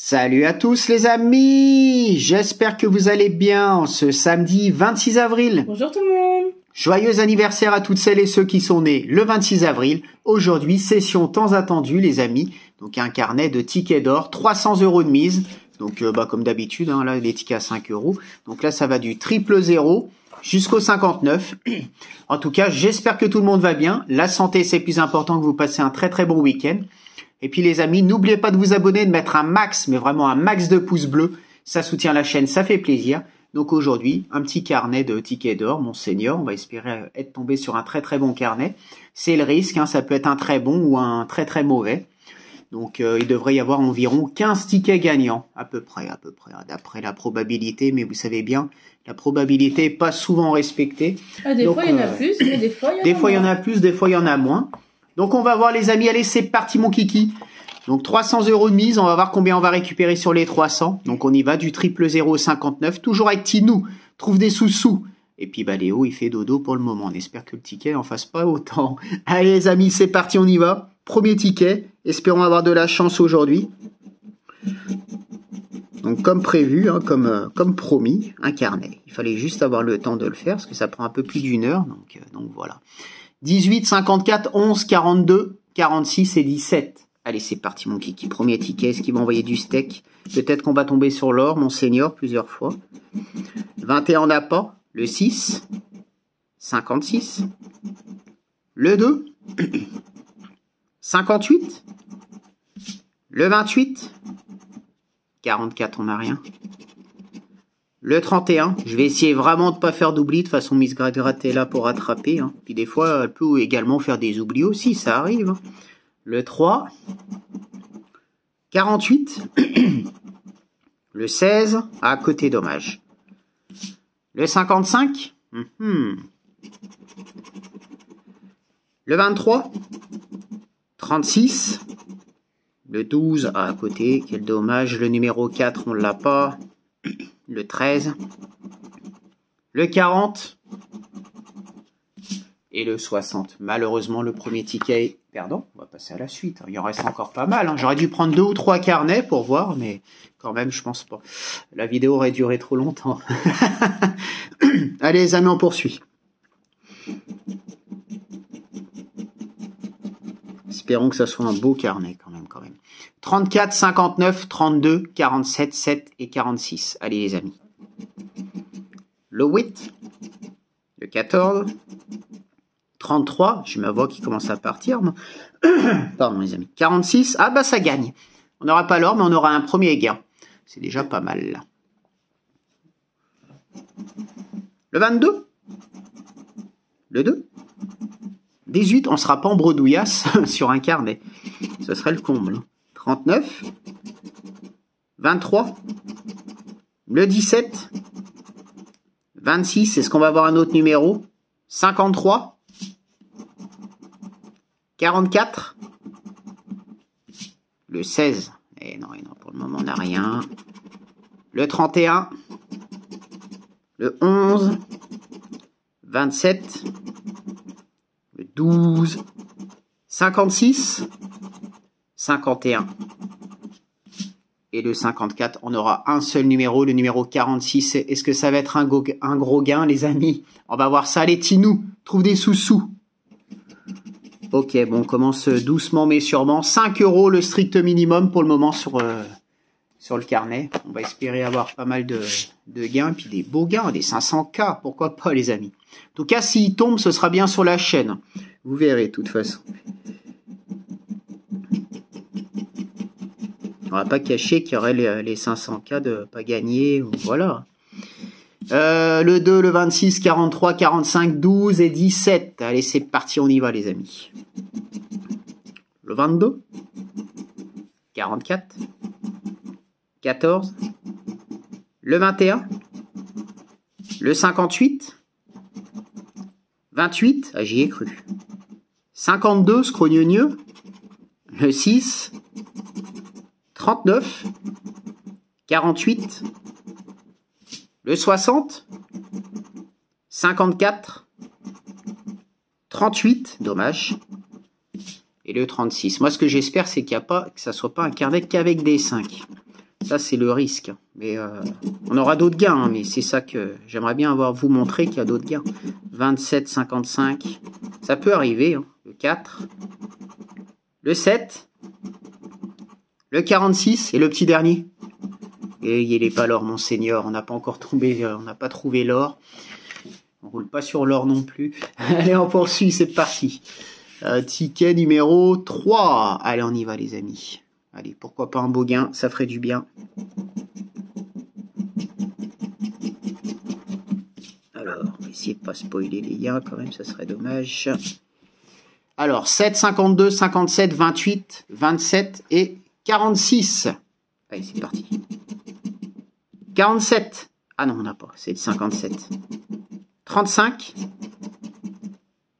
Salut à tous les amis, j'espère que vous allez bien ce samedi 26 avril. Bonjour tout le monde. Joyeux anniversaire à toutes celles et ceux qui sont nés le 26 avril. Aujourd'hui, session tant attendue les amis. Donc un carnet de tickets d'or, 300 € de mise. Donc comme d'habitude, là les tickets à 5 €. Donc là ça va du triple 0 jusqu'au 59. En tout cas, j'espère que tout le monde va bien. La santé c'est plus important, que vous passez un très bon week-end. Et puis les amis, n'oubliez pas de vous abonner, de mettre un max, mais vraiment un max de pouces bleus. Ça soutient la chaîne, ça fait plaisir. Donc aujourd'hui, un petit carnet de tickets d'or, mon seigneur. On va espérer être tombé sur un très bon carnet. C'est le risque, ça peut être un très bon ou un très mauvais. Donc il devrait y avoir environ 15 tickets gagnants, à peu près, d'après la probabilité. Mais vous savez bien, la probabilité n'est pas souvent respectée. Des fois il y en a plus, mais des fois il y en a moins. Des fois il y en a plus, des fois il y en a moins. Donc on va voir les amis, allez c'est parti mon kiki. Donc 300 € de mise, on va voir combien on va récupérer sur les 300. Donc on y va du triple 0 au 59, toujours avec Tinou, trouve des sous-sous. Et puis Léo il fait dodo pour le moment, on espère que le ticket n'en fasse pas autant. Allez les amis, c'est parti, on y va. Premier ticket, espérons avoir de la chance aujourd'hui. Donc comme prévu, comme promis, un carnet. Il fallait juste avoir le temps de le faire parce que ça prend un peu plus d'1 heure. Donc voilà. 18, 54, 11, 42, 46 et 17. Allez, c'est parti mon kiki. Premier ticket, est-ce qu'il va envoyer du steak? Peut-être qu'on va tomber sur l'or, mon seigneur, plusieurs fois. 21 n'a pas. Le 6. 56. Le 2. 58. Le 28. 44, on n'a rien. Le 31, je vais essayer vraiment de ne pas faire d'oubli. De toute façon, Miss Gratte est là pour rattraper. Puis des fois, elle peut également faire des oublis aussi, ça arrive. Le 3. 48. Le 16. À côté, dommage. Le 55. Le 23. 36. Le 12. À côté, quel dommage. Le numéro 4, on ne l'a pas. Le 13, le 40 et le 60. Malheureusement, le premier ticket... Pardon, on va passer à la suite. Il en reste encore pas mal. J'aurais dû prendre 2 ou 3 carnets pour voir, mais quand même, je pense pas. La vidéo aurait duré trop longtemps. Allez les amis, on poursuit. Espérons que ça soit un beau carnet quand même. 34, 59, 32, 47, 7 et 46. Allez les amis. Le 8. Le 14. 33. J'ai ma voix qui commence à partir. Pardon les amis. 46. Ah bah ça gagne. On n'aura pas l'or mais on aura un premier gain. C'est déjà pas mal là. Le 22. Le 2. 18. On ne sera pas en bredouillasse sur un carnet. Ce serait le comble. 39, 23, le 17, 26, est-ce qu'on va avoir un autre numéro? 53, 44, le 16, et non, pour le moment on n'a rien, le 31, le 11, 27, le 12, 56, 51 et le 54, on aura un seul numéro, le numéro 46. Est-ce que ça va être un gros gain, les amis? On va voir ça. Allez, Tinou, trouve des sous-sous. Ok, bon, on commence doucement mais sûrement. 5 €, le strict minimum pour le moment sur le carnet. On va espérer avoir pas mal de gains, puis des beaux gains, des 500K, pourquoi pas, les amis. En tout cas, s'il tombe, ce sera bien sur la chaîne. Vous verrez, de toute façon. On va pas cacher qu'il y aurait les 500K de pas gagner, voilà. Le 2, le 26, 43, 45, 12 et 17. Allez, c'est parti, on y va les amis. Le 22, 44, 14, le 21, le 58, 28, ah j'y ai cru. 52, scrogneux, le 6, 39, 48, le 60, 54, 38, dommage, et le 36. Moi, ce que j'espère, c'est qu'il n'y a pas, que ça soit pas un carnet qu'avec des 5. Ça, c'est le risque. Mais on aura d'autres gains, hein, mais c'est ça que j'aimerais bien vous montrer qu'il y a d'autres gains. 27, 55. Ça peut arriver. Hein. Le 4. Le 7. Le 46. Et le petit dernier. Et il n'est pas l'or, monseigneur. On n'a pas encore tombé, on n'a pas trouvé l'or. On roule pas sur l'or non plus. Allez, on poursuit, c'est parti. Ticket numéro 3. Allez, on y va, les amis. Allez, pourquoi pas un beau gain, ça ferait du bien. Alors, on va essayer de pas spoiler les gains quand même, ça serait dommage. Alors, 7, 52, 57, 28, 27 et 46. Allez, c'est parti. 47. Ah non, on n'a pas, c'est le 57. 35.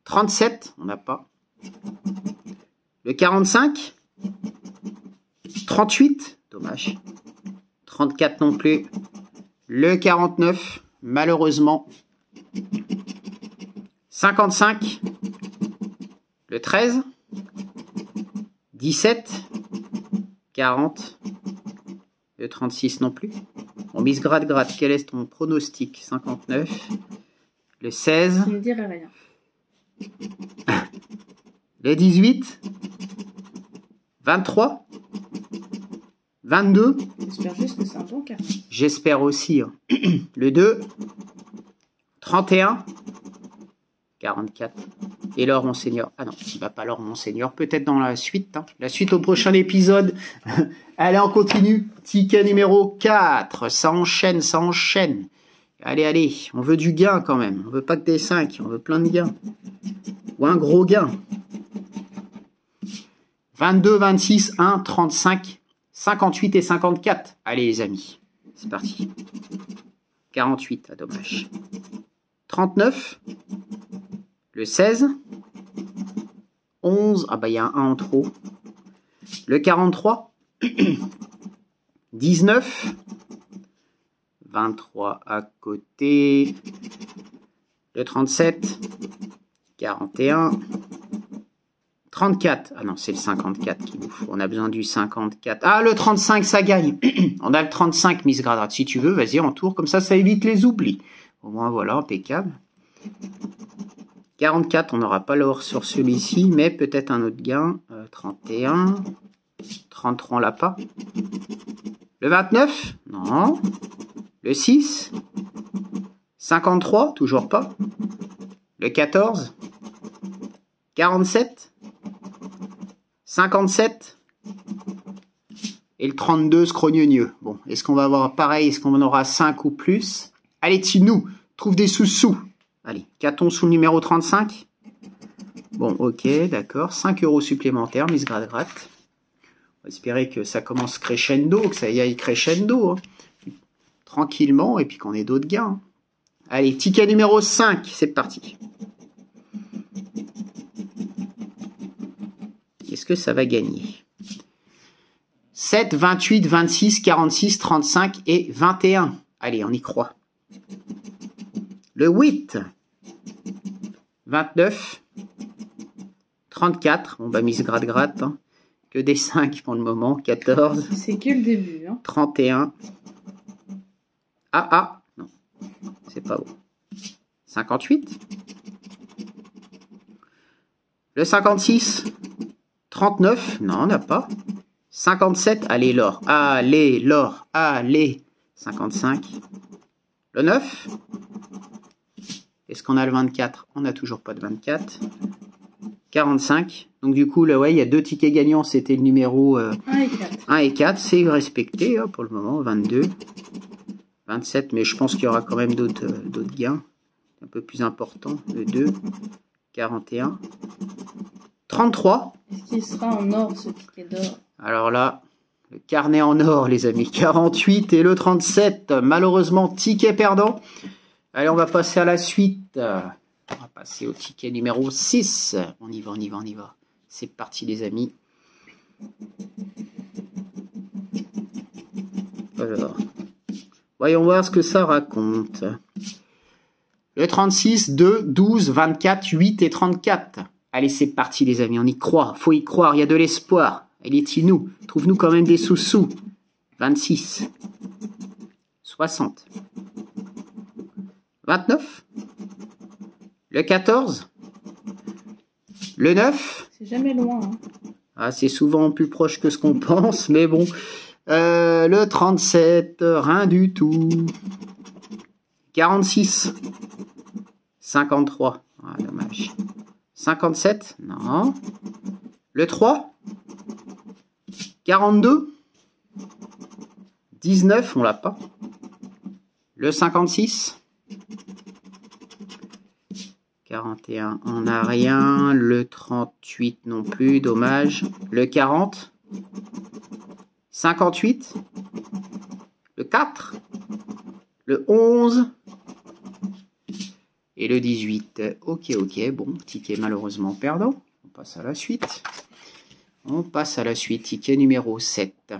37, on n'a pas. Le 45. 38, dommage. 34 non plus. Le 49, malheureusement. 55. Le 13. 17. 40. Le 36 non plus. On mise gratte. Quel est ton pronostic? 59. Le 16. Je ne dirai rien. Le 18. 23. 22. J'espère juste que c'est un bon cas. J'espère aussi. Hein. Le 2. 31. 44. Et l'or, monseigneur. Ah non, il ne va pas l'or, monseigneur. Peut-être dans la suite. Hein. La suite au prochain épisode. Allez, on continue. Ticket numéro 4. Ça enchaîne, ça enchaîne. Allez, on veut du gain quand même. On veut pas que des 5, on veut plein de gains. Ou un gros gain. 22, 26, 1, 35, 58 et 54. Allez les amis, c'est parti. 48, ah, dommage. 39. Le 16. 11, ah bah il y a un 1 en trop. Le 43. 19. 23 à côté. Le 37. 41. 34. Ah non, c'est le 54 qu'il nous faut. On a besoin du 54. Ah, le 35, ça gagne. On a le 35, Miss Gradrat. Si tu veux, vas-y, en tour. Comme ça évite les oublis. Au moins, voilà, impeccable. 44, on n'aura pas l'or sur celui-ci, mais peut-être un autre gain. 31. 33, on l'a pas. Le 29. Non. Le 6. 53, toujours pas. Le 14. 47. 57. Et le 32, scrogneux. Bon, est-ce qu'on va avoir pareil? Est-ce qu'on en aura 5 ou plus? Allez, Tinou, trouve des sous-sous. Allez, qu'a-t-on sous le numéro 35? Bon, ok, d'accord. 5 € supplémentaires, Miss Gradrat. On va espérer que ça commence crescendo, que ça y aille crescendo. Hein. Tranquillement, et puis qu'on ait d'autres gains. Allez, ticket numéro 5, c'est parti. Est-ce que ça va gagner? 7, 28, 26, 46, 35 et 21. Allez, on y croit. Le 8. 29. 34. On va mise gratte. Hein. Que des 5 pour le moment. 14. C'est que le début. Hein. 31. Ah. Non. C'est pas bon. 58. Le 56. 39. Non, on n'a pas. 57. Allez, l'or. Allez, l'or. Allez. 55. Le 9. Est-ce qu'on a le 24? On n'a toujours pas de 24. 45. Donc du coup, là, ouais, il y a 2 tickets gagnants. C'était le numéro 1 et 4. 1 et 4. C'est respecté hein, pour le moment. 22. 27. Mais je pense qu'il y aura quand même d'autres gains. Un peu plus importants. Le 2. 41. 33. Est-ce qu'il sera en or, ce ticket d'or? Alors là, le carnet en or, les amis. 48 et le 37. Malheureusement, ticket perdant. Allez, on va passer à la suite. On va passer au ticket numéro 6. On y va. C'est parti, les amis. Alors, voyons voir ce que ça raconte. Le 36, 2, 12, 24, 8 et 34. Allez, c'est parti, les amis. On y croit. Faut y croire. Il y a de l'espoir. Allez, nous. Trouve-nous quand même des sous-sous. 26, 60, 29, le 14, le 9. C'est jamais loin. Hein. Ah, c'est souvent plus proche que ce qu'on pense, mais bon. Le 37, rien du tout. 46, 53, ah, dommage. 57, non. Le 3, 42, 19, on l'a pas. Le 56, 41, on n'a rien. Le 38 non plus, dommage. Le 40, 58, le 4, le 11 et le 18. Ok, bon, ticket malheureusement perdant. On passe à la suite. On passe à la suite, ticket numéro 7.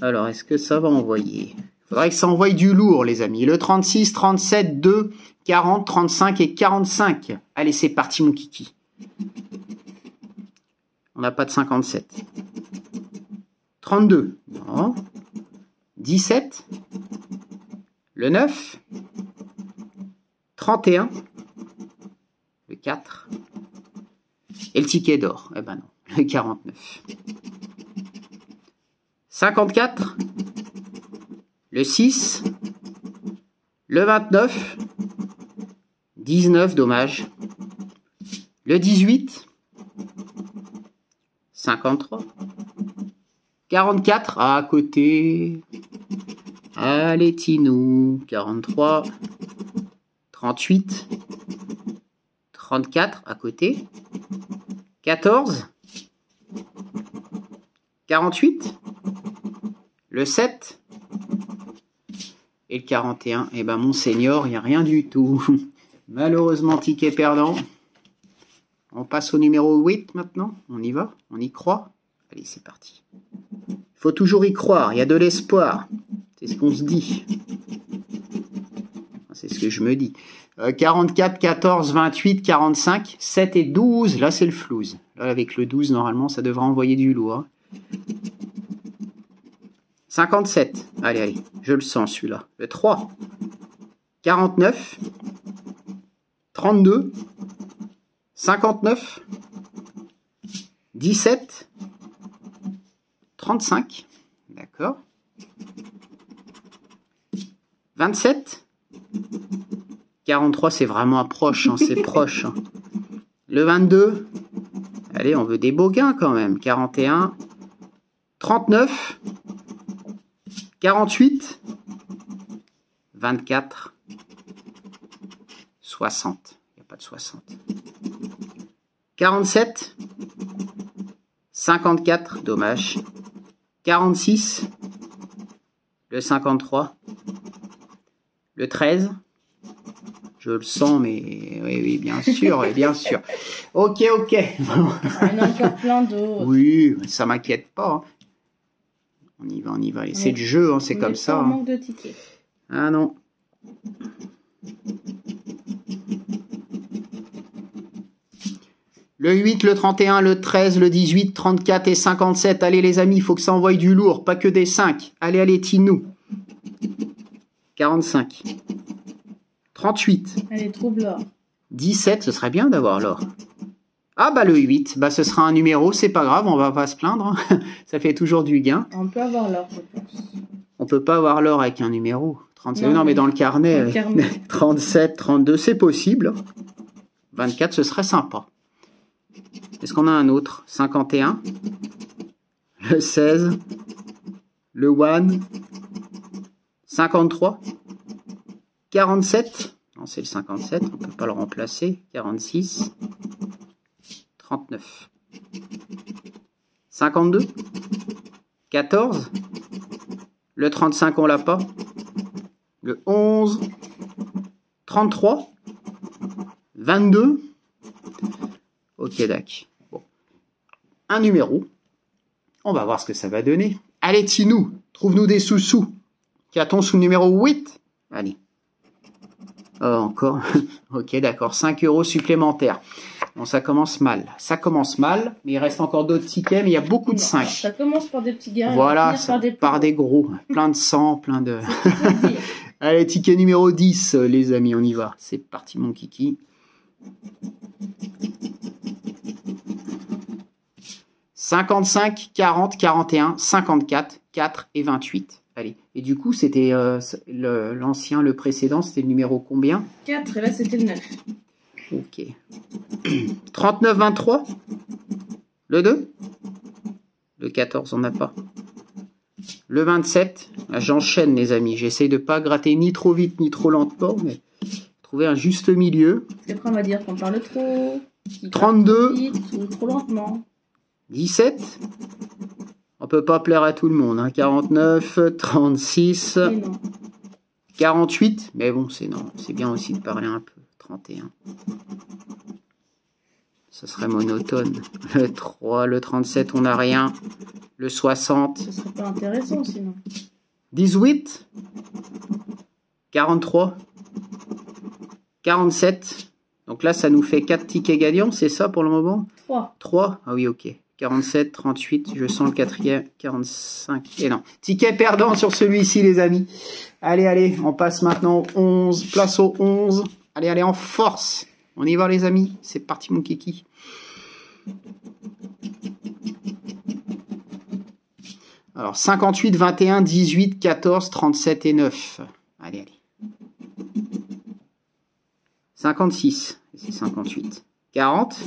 Alors, est-ce que ça va envoyer? Il faudrait que ça envoie du lourd, les amis. Le 36, 37, 2, 40, 35 et 45. Allez, c'est parti, mon kiki. On n'a pas de 57. 32, non. 17, le 9, 31, le 4, et le ticket d'or. Eh ben non, le 49. 54, le 6, le 29, 19, dommage. Le 18, 53, 44, à côté. Allez, Tinou, 43, 38, 34, à côté. 14, 48, le 7 et le 41. Eh ben, Monseigneur, il n'y a rien du tout. Malheureusement, ticket perdant. On passe au numéro 8 maintenant. On y va? On y croit? Allez, c'est parti. Il faut toujours y croire. Il y a de l'espoir. C'est ce qu'on se dit. C'est ce que je me dis. 44, 14, 28, 45, 7 et 12. Là, c'est le flouze. Là, avec le 12, normalement, ça devrait envoyer du lourd. 57. Allez, je le sens, celui-là. Le 3. 49. 32. 59. 17. 35. D'accord. 27. 43, c'est vraiment proche, hein, c'est proche. Hein. Le 22. Allez, on veut des beaux gains quand même. 41. 39. 48. 24. 60. Il n'y a pas de 60. 47. 54. Dommage. 46. Le 53. Le 13. Je le sens, mais oui, bien sûr, bien sûr. Ok. Il y en a encore plein d'autres. Oui, ça m'inquiète pas. Hein. On y va. Et c'est le jeu, hein, c'est comme ça. On hein. manque de tickets. Ah non. Le 8, le 31, le 13, le 18, 34 et 57. Allez les amis, il faut que ça envoie du lourd, pas que des 5. Allez, Tinou. 45. 38. Allez, trouve l'or. 17, ce serait bien d'avoir l'or. Ah bah le 8, bah ce sera un numéro, c'est pas grave, on va pas se plaindre. Hein. Ça fait toujours du gain. On peut avoir l'or, je pense. On peut pas avoir l'or avec un numéro. 37, Non, mais dans le carnet, dans le carnet. 37, 32, c'est possible. 24, ce serait sympa. Est-ce qu'on a un autre? 51. Le 16. Le 1. 53. 47. Non, c'est le 57, on ne peut pas le remplacer. 46. 39. 52. 14. Le 35, on l'a pas. Le 11. 33. 22. Ok, d'accord. Bon. Un numéro. On va voir ce que ça va donner. Allez, Tinou, trouve-nous des sous-sous. Qu'a-t-on sous le numéro 8? Allez. Oh, encore. Ok, d'accord. 5 € supplémentaires. Bon, ça commence mal. Ça commence mal, mais il reste encore d'autres tickets, mais il y a beaucoup de 5. Ça commence par des petits gars. Voilà, ça va finir par des gros. Plein de sang, plein de... C'est ce qu'il faut dire. Allez, ticket numéro 10, les amis, on y va. C'est parti, mon kiki. 55, 40, 41, 54, 4 et 28. Allez. Et du coup, c'était l'ancien, le précédent, c'était le numéro combien? 4, et là, c'était le 9. Ok. 39, 23. Le 2. Le 14, on n'a pas. Le 27. Là, j'enchaîne, les amis. J'essaye de pas gratter ni trop vite, ni trop lentement, mais trouver un juste milieu. Après, on va dire qu'on parle trop. 32. Trop vite ou trop lentement. 17. On peut pas plaire à tout le monde. Hein. 49, 36, Mais non. 48. Mais bon, c'est non. C'est bien aussi de parler un peu. 31. Ça serait monotone. Le 3, le 37, on n'a rien. Le 60. Ce serait pas intéressant sinon. 18. 43. 47. Donc là, ça nous fait 4 tickets gagnants, c'est ça pour le moment? 3. 3. Ah oui, ok. 47, 38, je sens le quatrième, 45, et non. Ticket perdant sur celui-ci, les amis. Allez, allez, on passe maintenant au 11, place au 11. Allez, allez, en force. On y va, les amis. C'est parti, mon kiki. Alors, 58, 21, 18, 14, 37 et 9. Allez, allez. 56, c'est 58. 40.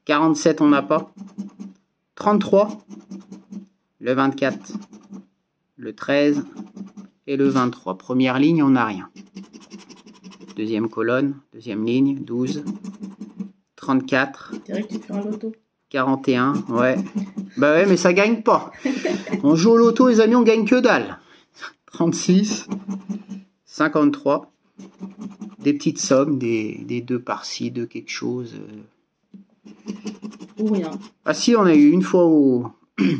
47, on n'a pas. 33. Le 24. Le 13. Et le 23. Première ligne, on n'a rien. Deuxième colonne. Deuxième ligne. 12. 34. C'est vrai que tu fais un loto. 41. Ouais. Bah ouais, mais ça gagne pas. On joue au loto, les amis, on gagne que dalle. 36. 53. Des petites sommes. Des 2 par-ci, 2 quelque chose. Ou rien. Ah si, on a eu une fois au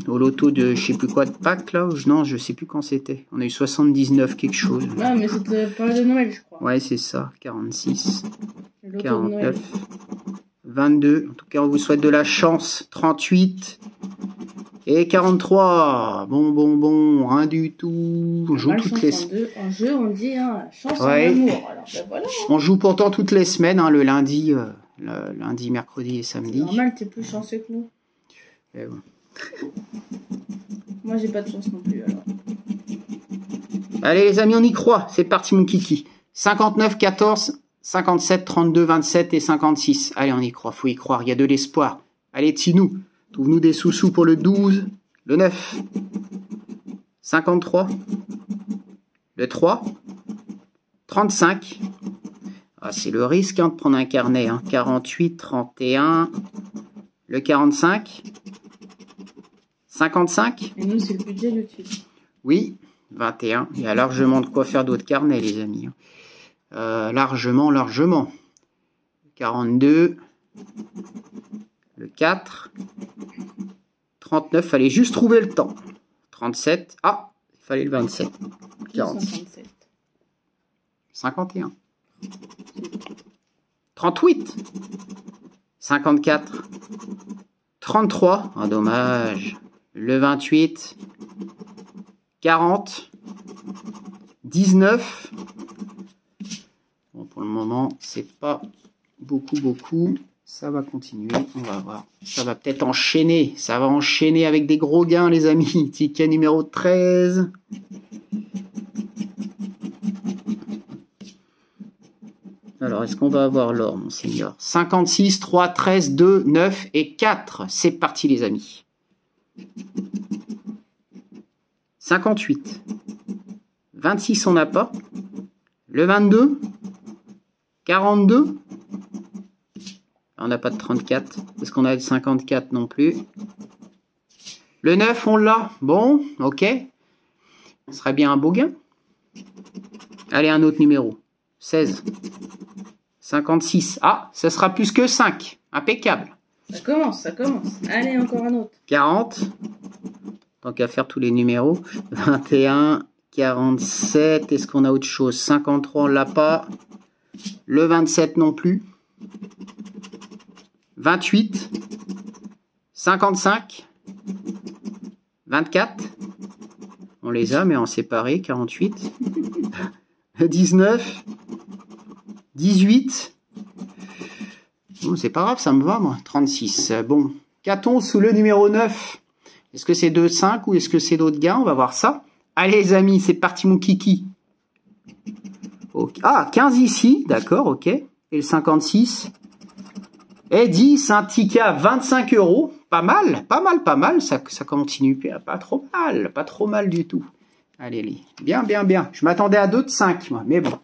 loto de je sais plus quoi de Pâques là. Non, je sais plus quand c'était. On a eu 79 quelque chose. Ah, mais c'était pas de Noël, je crois. Ouais, c'est ça. 46, Le loto de Noël. 49, 22. En tout cas, on vous souhaite de la chance. 38 et 43. Bon, rien du tout. On joue toutes les semaines. En jeu, on dit hein, chance Ouais. en amour. Alors, ben voilà. On joue pourtant toutes les semaines, hein, le lundi, mercredi et samedi. Normal, t'es plus chanceux que nous. Et bon. Moi, j'ai pas de chance non plus, alors. Allez les amis, on y croit. C'est parti mon kiki. 59, 14, 57, 32, 27 et 56. Allez, on y croit. Faut y croire. Il y a de l'espoir. Allez, Tinou. Trouve-nous des sous-sous pour le 12, le 9, 53, le 3, 35. Ah, c'est le risque hein, de prendre un carnet. Hein. 48, 31, le 45, 55. Et nous, c'est le budget de dessus. Oui, 21. Il y a largement de quoi faire d'autres carnets, les amis. Largement. 42. Le 4. 39. Fallait juste trouver le temps. 37. Ah, il fallait le 27. 40. 57. 51. 38. 54. 33. Ah, dommage. Le 28. 40. 19. Bon, pour le moment, c'est pas beaucoup. Ça va continuer, on va voir. Ça va peut-être enchaîner. Ça va enchaîner avec des gros gains, les amis. Ticket numéro 13. Alors, est-ce qu'on va avoir l'or, monseigneur? 56, 3, 13, 2, 9 et 4. C'est parti, les amis. 58. 26, on n'a pas. Le 22. 42. On n'a pas de 34. Est-ce qu'on a le 54 non plus? Le 9, on l'a. Bon, ok. Ce serait bien un beau gain. Allez, un autre numéro. 16. 56. Ah, ça sera plus que 5. Impeccable. Ça commence. Allez, encore un autre. 40. Tant qu'à faire tous les numéros. 21. 47. Est-ce qu'on a autre chose? 53, on l'a pas. Le 27 non plus. 28, 55, 24. On les a, mais en séparé. 48, 19, 18. Bon, c'est pas grave, ça me va, moi. 36. Bon, qu'a-t-on sous le numéro 9? Est-ce que c'est 2, 5 ou est-ce que c'est d'autres gains? On va voir ça. Allez, les amis, c'est parti, mon kiki. Okay. Ah, 15 ici, d'accord, ok. Et le 56. Et 10, un ticket à 25 €. Pas mal, pas mal, pas mal. Ça continue, pas trop mal du tout. Allez, allez. Bien, bien, bien. Je m'attendais à 2 de 5, moi, mais bon.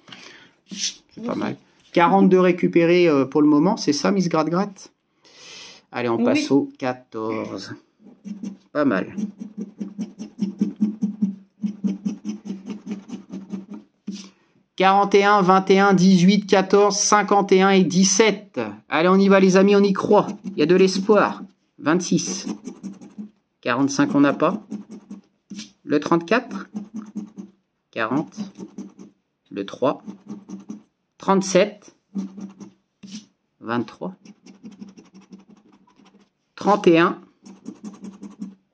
C'est pas mal. 42 récupérés pour le moment, c'est ça, Miss Gratte-Gratte? Allez, on passe au 14. Pas mal. « 41, 21, 18, 14, 51 et 17. Allez, on y va, les amis, on y croit. Il y a de l'espoir. 26. 45, on n'a pas. Le 34. 40. Le 3. 37. 23. 31.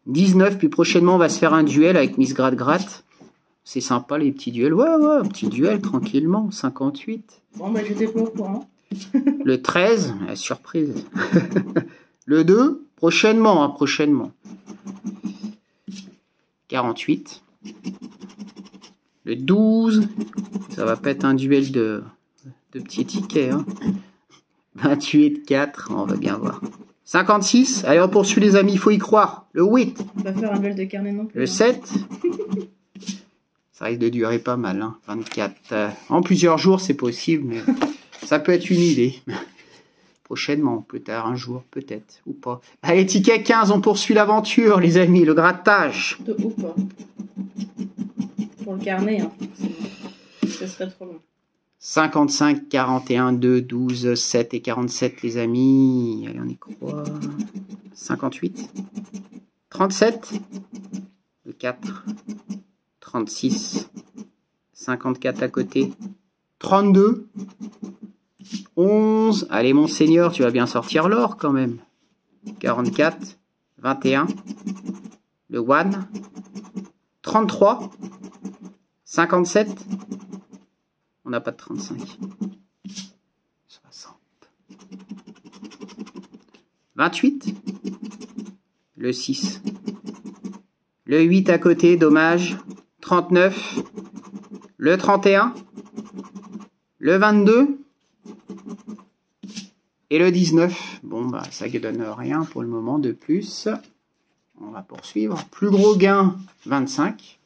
19. Puis prochainement, on va se faire un duel avec Miss Gratte-Gratte. C'est sympa, les petits duels. Ouais, un petit duel, tranquillement. 58. Bon, bah, j'étais pas au courant. Le 13, la surprise. Le 2, prochainement, hein, prochainement. 48. Le 12, ça va pas être un duel de petits tickets. Hein. 28, 4, on va bien voir. 56, allez, on poursuit, les amis, il faut y croire. Le 8. On va faire un duel de carnet non plus. Le 7. Ça risque de durer pas mal, hein. 24. En plusieurs jours, c'est possible, mais ça peut être une idée. Prochainement, plus tard, un jour, peut-être, ou pas. Allez, ticket 15, on poursuit l'aventure, les amis, le grattage. Ou pas. Pour le carnet, hein. Ça serait trop long. 55, 41, 2, 12, 7 et 47, les amis. Allez, on y croit. 58. 37. Le 4. 36, 54 à côté, 32, 11, allez monseigneur, tu vas bien sortir l'or quand même, 44, 21, le 1, 33, 57, on n'a pas de 35, 60, 28, le 6, le 8 à côté, dommage, 39, le 31, le 22 et le 19. Bon, bah, ça ne donne rien pour le moment de plus. On va poursuivre. Plus gros gain, 25.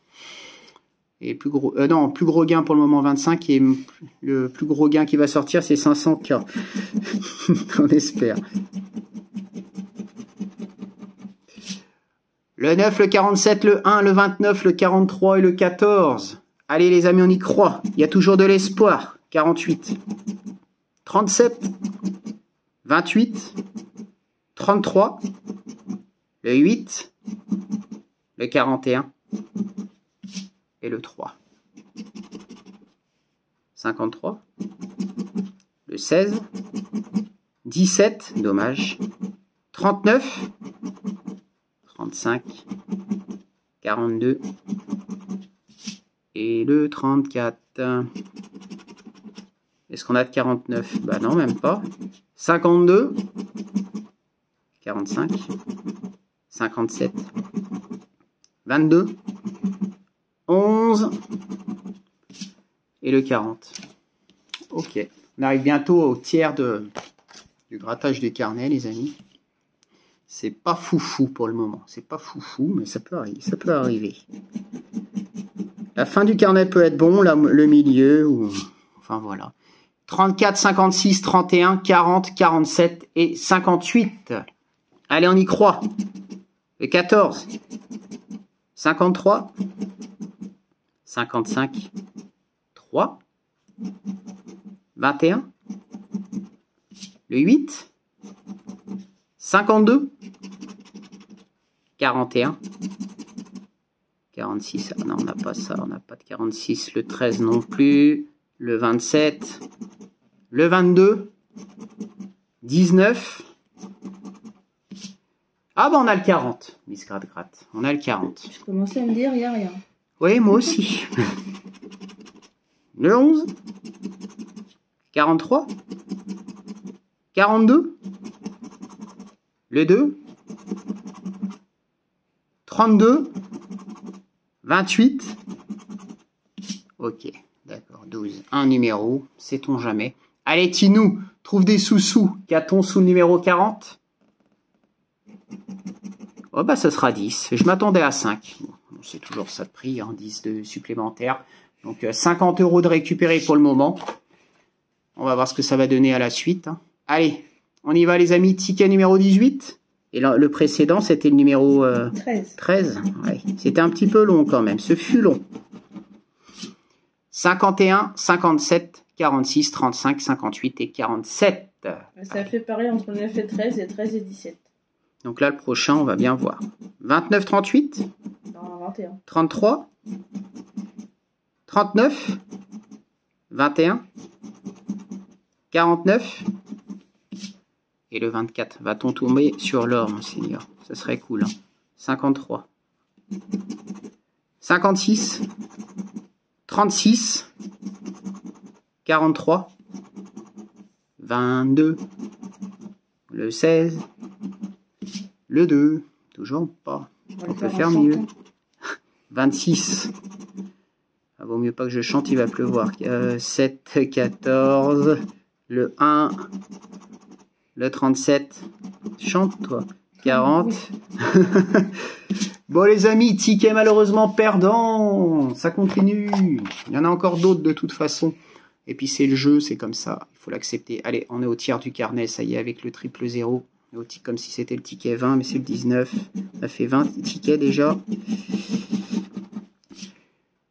Et plus gros gain pour le moment, 25. Et le plus gros gain qui va sortir, c'est 500K. On espère. Le 9, le 47, le 1, le 29, le 43 et le 14. Allez, les amis, on y croit. Il y a toujours de l'espoir. 48. 37. 28. 33. Le 8. Le 41. Et le 3. 53. Le 16. 17. Dommage. 39. 35, 42 et le 34. Est-ce qu'on a de 49? Bah non, même pas. 52, 45, 57, 22, 11 et le 40. Ok, on arrive bientôt au tiers du grattage des carnets, les amis. C'est pas foufou pour le moment. C'est pas foufou, mais ça peut arriver. La fin du carnet peut être bon, le milieu, ou... Enfin, voilà. 34, 56, 31, 40, 47 et 58. Allez, on y croit. Le 14. 53. 55. 3. 21. Le 8. 52, 41, 46, ah non, on n'a pas ça, on n'a pas de 46, le 13 non plus, le 27, le 22, 19, Ah bah on a le 40, Miss Gratte. On a le 40. Je commençais à me dire, il n'y a rien. Oui, moi aussi. Le 11. 43. 42. Le 2. 32. 28. Ok, d'accord, 12. Un numéro, sait-on jamais. Allez, Tinou, trouve des sous-sous. Qu'a-t-on sous le numéro 40? Oh bah, ce sera 10. Je m'attendais à 5. Bon, c'est toujours ça de prix, hein, 10 de supplémentaire. Donc, 50 € de récupérer pour le moment. On va voir ce que ça va donner à la suite. Hein. Allez, on y va, les amis. Ticket numéro 18. Et là, le précédent, c'était le numéro 13. 13. Ouais. C'était un petit peu long quand même. Ce fut long. 51, 57, 46, 35, 58 et 47. Ça fait pareil entre 9 et 13 et 13 et 17. Donc là, le prochain, on va bien voir. 29, 38. Non, 21. 33. 39. 21. 49. Et le 24. Va-t-on tomber sur l'or, monseigneur? Ça serait cool. Hein. 53. 56. 36. 43. 22. Le 16. Le 2. Toujours pas. On peut faire mieux. 26. Ah, vaut mieux pas que je chante, il va pleuvoir. 7, 14. Le 1. Le 37. Chante, toi. 40. Bon, les amis, ticket malheureusement perdant. Ça continue. Il y en a encore d'autres de toute façon. Et puis c'est le jeu, c'est comme ça. Il faut l'accepter. Allez, on est au tiers du carnet, ça y est, avec le triple 0. Comme si c'était le ticket 20, mais c'est le 19. Ça fait 20 tickets déjà.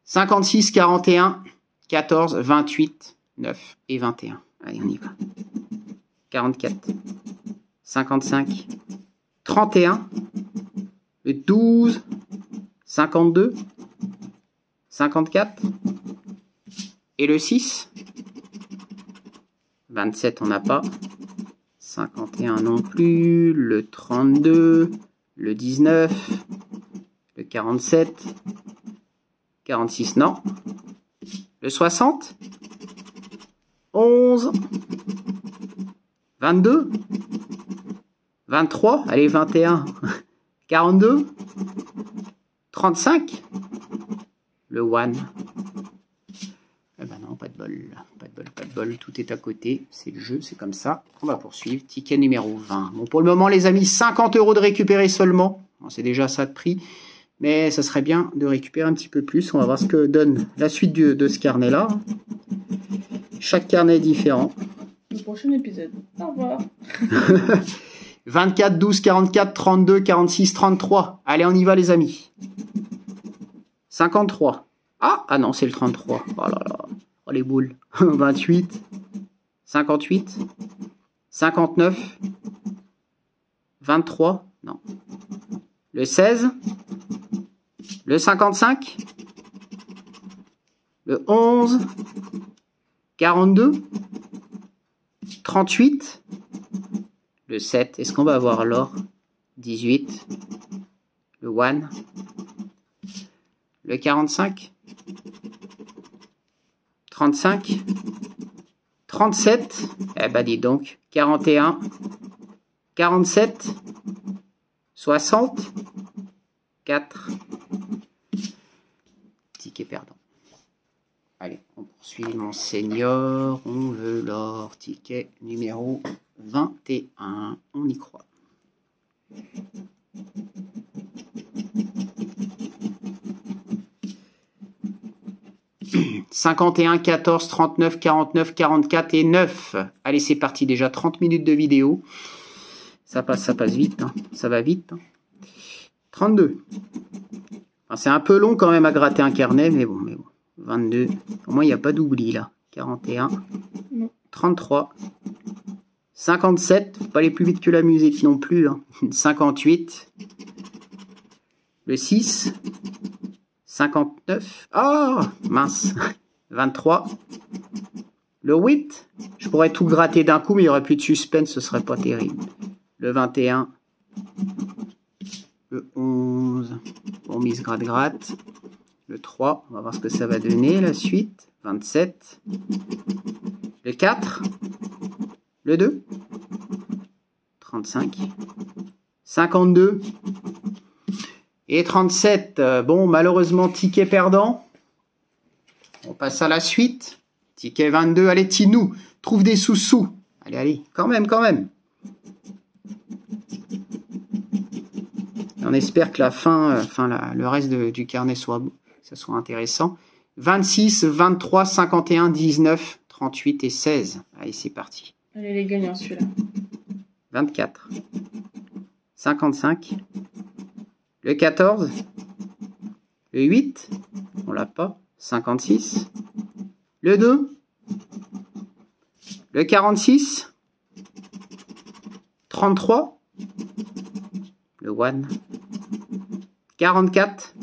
56, 41, 14, 28, 9 et 21. Allez, on y va. 44, 55, 31, le 12, 52, 54 et le 6. 27, on n'a pas. 51 non plus. Le 32, le 19, le 47, 46, non. Le 60, 11, 22, 23, allez, 21, 42, 35, le 1. Eh ben non, pas de bol, pas de bol, pas de bol, tout est à côté, c'est le jeu, c'est comme ça. On va poursuivre, ticket numéro 20. Bon, pour le moment, les amis, 50 € de récupérer seulement. Bon, c'est déjà ça de prix, mais ça serait bien de récupérer un petit peu plus. On va voir ce que donne la suite de ce carnet-là. Chaque carnet est différent. Le prochain épisode. Au revoir. 24, 12, 44, 32, 46, 33. Allez, on y va, les amis. 53. Ah non, c'est le 33. Oh là là. Oh, les boules. 28. 58. 59. 23. Non. Le 16. Le 55. Le 11. 42. 38. Le 7. Est-ce qu'on va avoir l'or? 18. Le 1. Le 45. 35. 37. Eh ben dis donc. 41. 47. 60. 4. Ticket perdant. Allez, on poursuit, monseigneur. On veut l'or. Ticket numéro 21. On y croit. 51, 14, 39, 49, 44 et 9. Allez, c'est parti. Déjà 30 minutes de vidéo. Ça passe vite. Hein. Ça va vite. Hein. 32. Enfin, c'est un peu long quand même à gratter un carnet, mais bon. 22. Au moins, il n'y a pas d'oubli là. 41. 33. 57. Faut pas aller plus vite que la musique non plus. Hein. 58. Le 6. 59. Oh, mince. 23. Le 8. Je pourrais tout gratter d'un coup, mais il n'y aurait plus de suspense, ce serait pas terrible. Le 21. le 11. Bon, mise gratte-gratte. Le 3, on va voir ce que ça va donner, la suite. 27. Le 4. Le 2. 35. 52. Et 37. Bon, malheureusement, ticket perdant. On passe à la suite. Ticket 22. Allez, Tinou, trouve des sous-sous. Allez, allez, quand même, quand même. On espère que la fin, le reste du carnet soit intéressant. 26, 23, 51, 19, 38 et 16. Allez, c'est parti. Allez, les gagnants, celui-là. 24. 55. Le 14. Le 8. On l'a pas. 56. Le 2. Le 46. 33. Le 1. 44.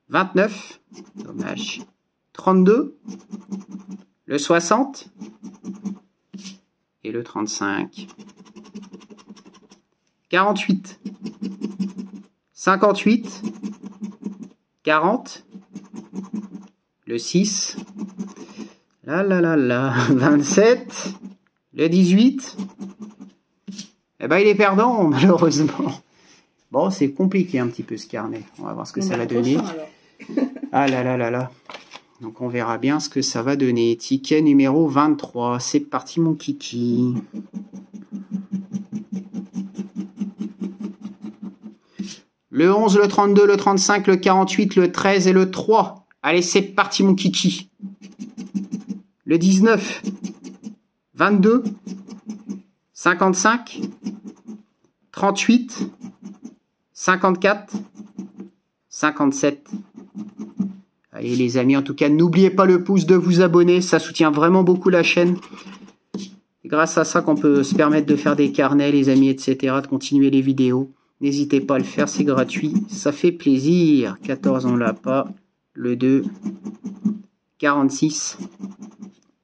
29. Dommage. 32. Le 60. Et le 35. 48. 58. 40. Le 6. Là, 27. Le 18. Eh ben, il est perdant, malheureusement. Bon, c'est compliqué un petit peu ce carnet. On va voir ce que ça va donner. Ah là. Donc, on verra bien ce que ça va donner. Ticket numéro 23. C'est parti, mon kiki. Le 11, le 32, le 35, le 48, le 13 et le 3. Allez, c'est parti, mon kiki. Le 19. 22. 55. 38. 54. 57. Allez les amis, en tout cas, n'oubliez pas le pouce, de vous abonner, ça soutient vraiment beaucoup la chaîne. C'est grâce à ça qu'on peut se permettre de faire des carnets, les amis, etc., de continuer les vidéos. N'hésitez pas à le faire, c'est gratuit, ça fait plaisir. 14, on l'a pas. Le 2. 46.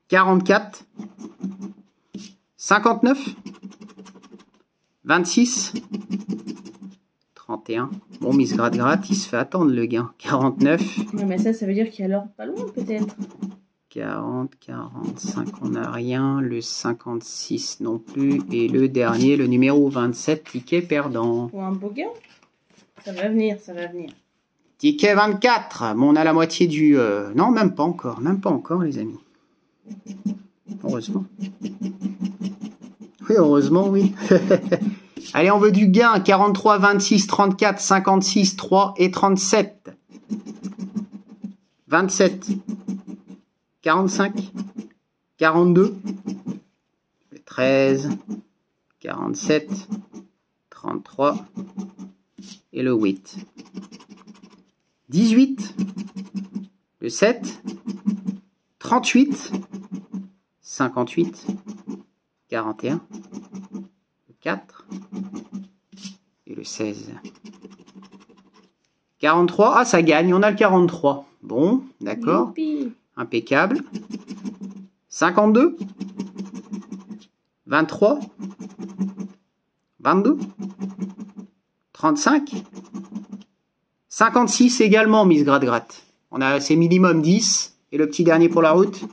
44. 59. 26. 31. Bon, mise gratte-gratte, il se fait attendre le gain. 49. Non, mais ça veut dire qu'il y a l'or pas loin, peut-être. 40, 45, on n'a rien. Le 56 non plus. Et le dernier, le numéro 27, ticket perdant. Pour un beau gain. Ça va venir, ça va venir. Ticket 24. Bon, on a la moitié du... Non, même pas encore, les amis. Heureusement. Oui, heureusement, oui. Allez, on veut du gain. 43, 26, 34, 56, 3 et 37. 27. 45. 42. 13. 47. 33. Et le 8. 18. Le 7. 38. 58. 41. Le 4. Et le 16. 43. Ah, ça gagne. On a le 43. Bon, d'accord. Impeccable. 52. 23. 22. 35. 56 également, mise gratte-gratte. On a c'est minimum 10. Et le petit dernier pour la route.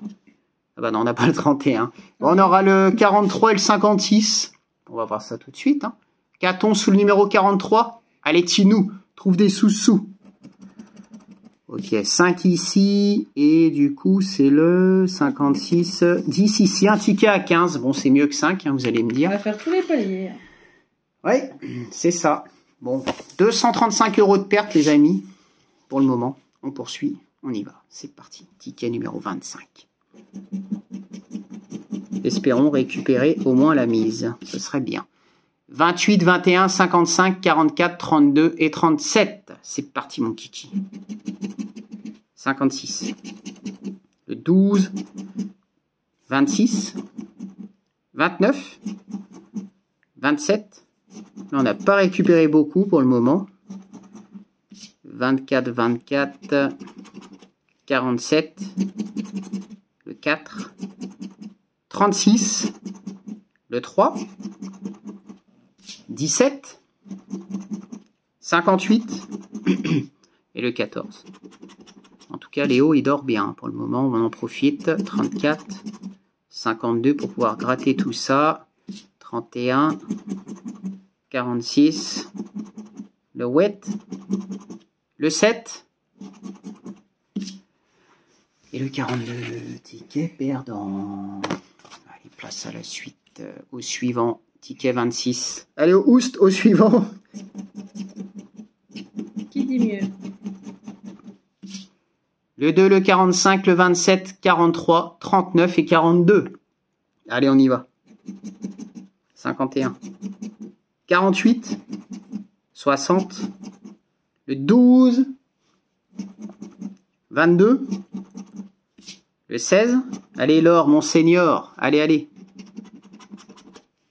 Ah bah non, on n'a pas le 31. Bon, on aura le 43 et le 56. On va voir ça tout de suite. Hein. Qu'a-t-on sous le numéro 43? Allez, Tinou, trouve des sous-sous. Ok, 5 ici. Et du coup, c'est le 56. 10 ici. Un ticket à 15. Bon, c'est mieux que 5, hein, vous allez me dire. On va faire tous les paliers. Oui, c'est ça. Bon, 235 € de perte, les amis. Pour le moment, on poursuit. On y va. C'est parti. Ticket numéro 25. Espérons récupérer au moins la mise. Ce serait bien. 28, 21, 55, 44, 32 et 37. C'est parti, mon kiki. 56. Le 12. 26. 29. 27. Là, on n'a pas récupéré beaucoup pour le moment. 24, 24. 47. Le 4. 36. Le 3. 17. 58 et le 14. En tout cas, Léo, il dort bien. Pour le moment, on en profite. 34, 52 pour pouvoir gratter tout ça. 31, 46, le wet, le 7 et le 42, le ticket perdant. Allez, place à la suite, au suivant, ticket 26. Allez, au oust, au suivant. Qui dit mieux? Le 2, le 45, le 27, 43, 39 et 42. Allez, on y va. 51. 48. 60. Le 12. 22. Le 16. Allez, l'or, Monseigneur. Allez, allez.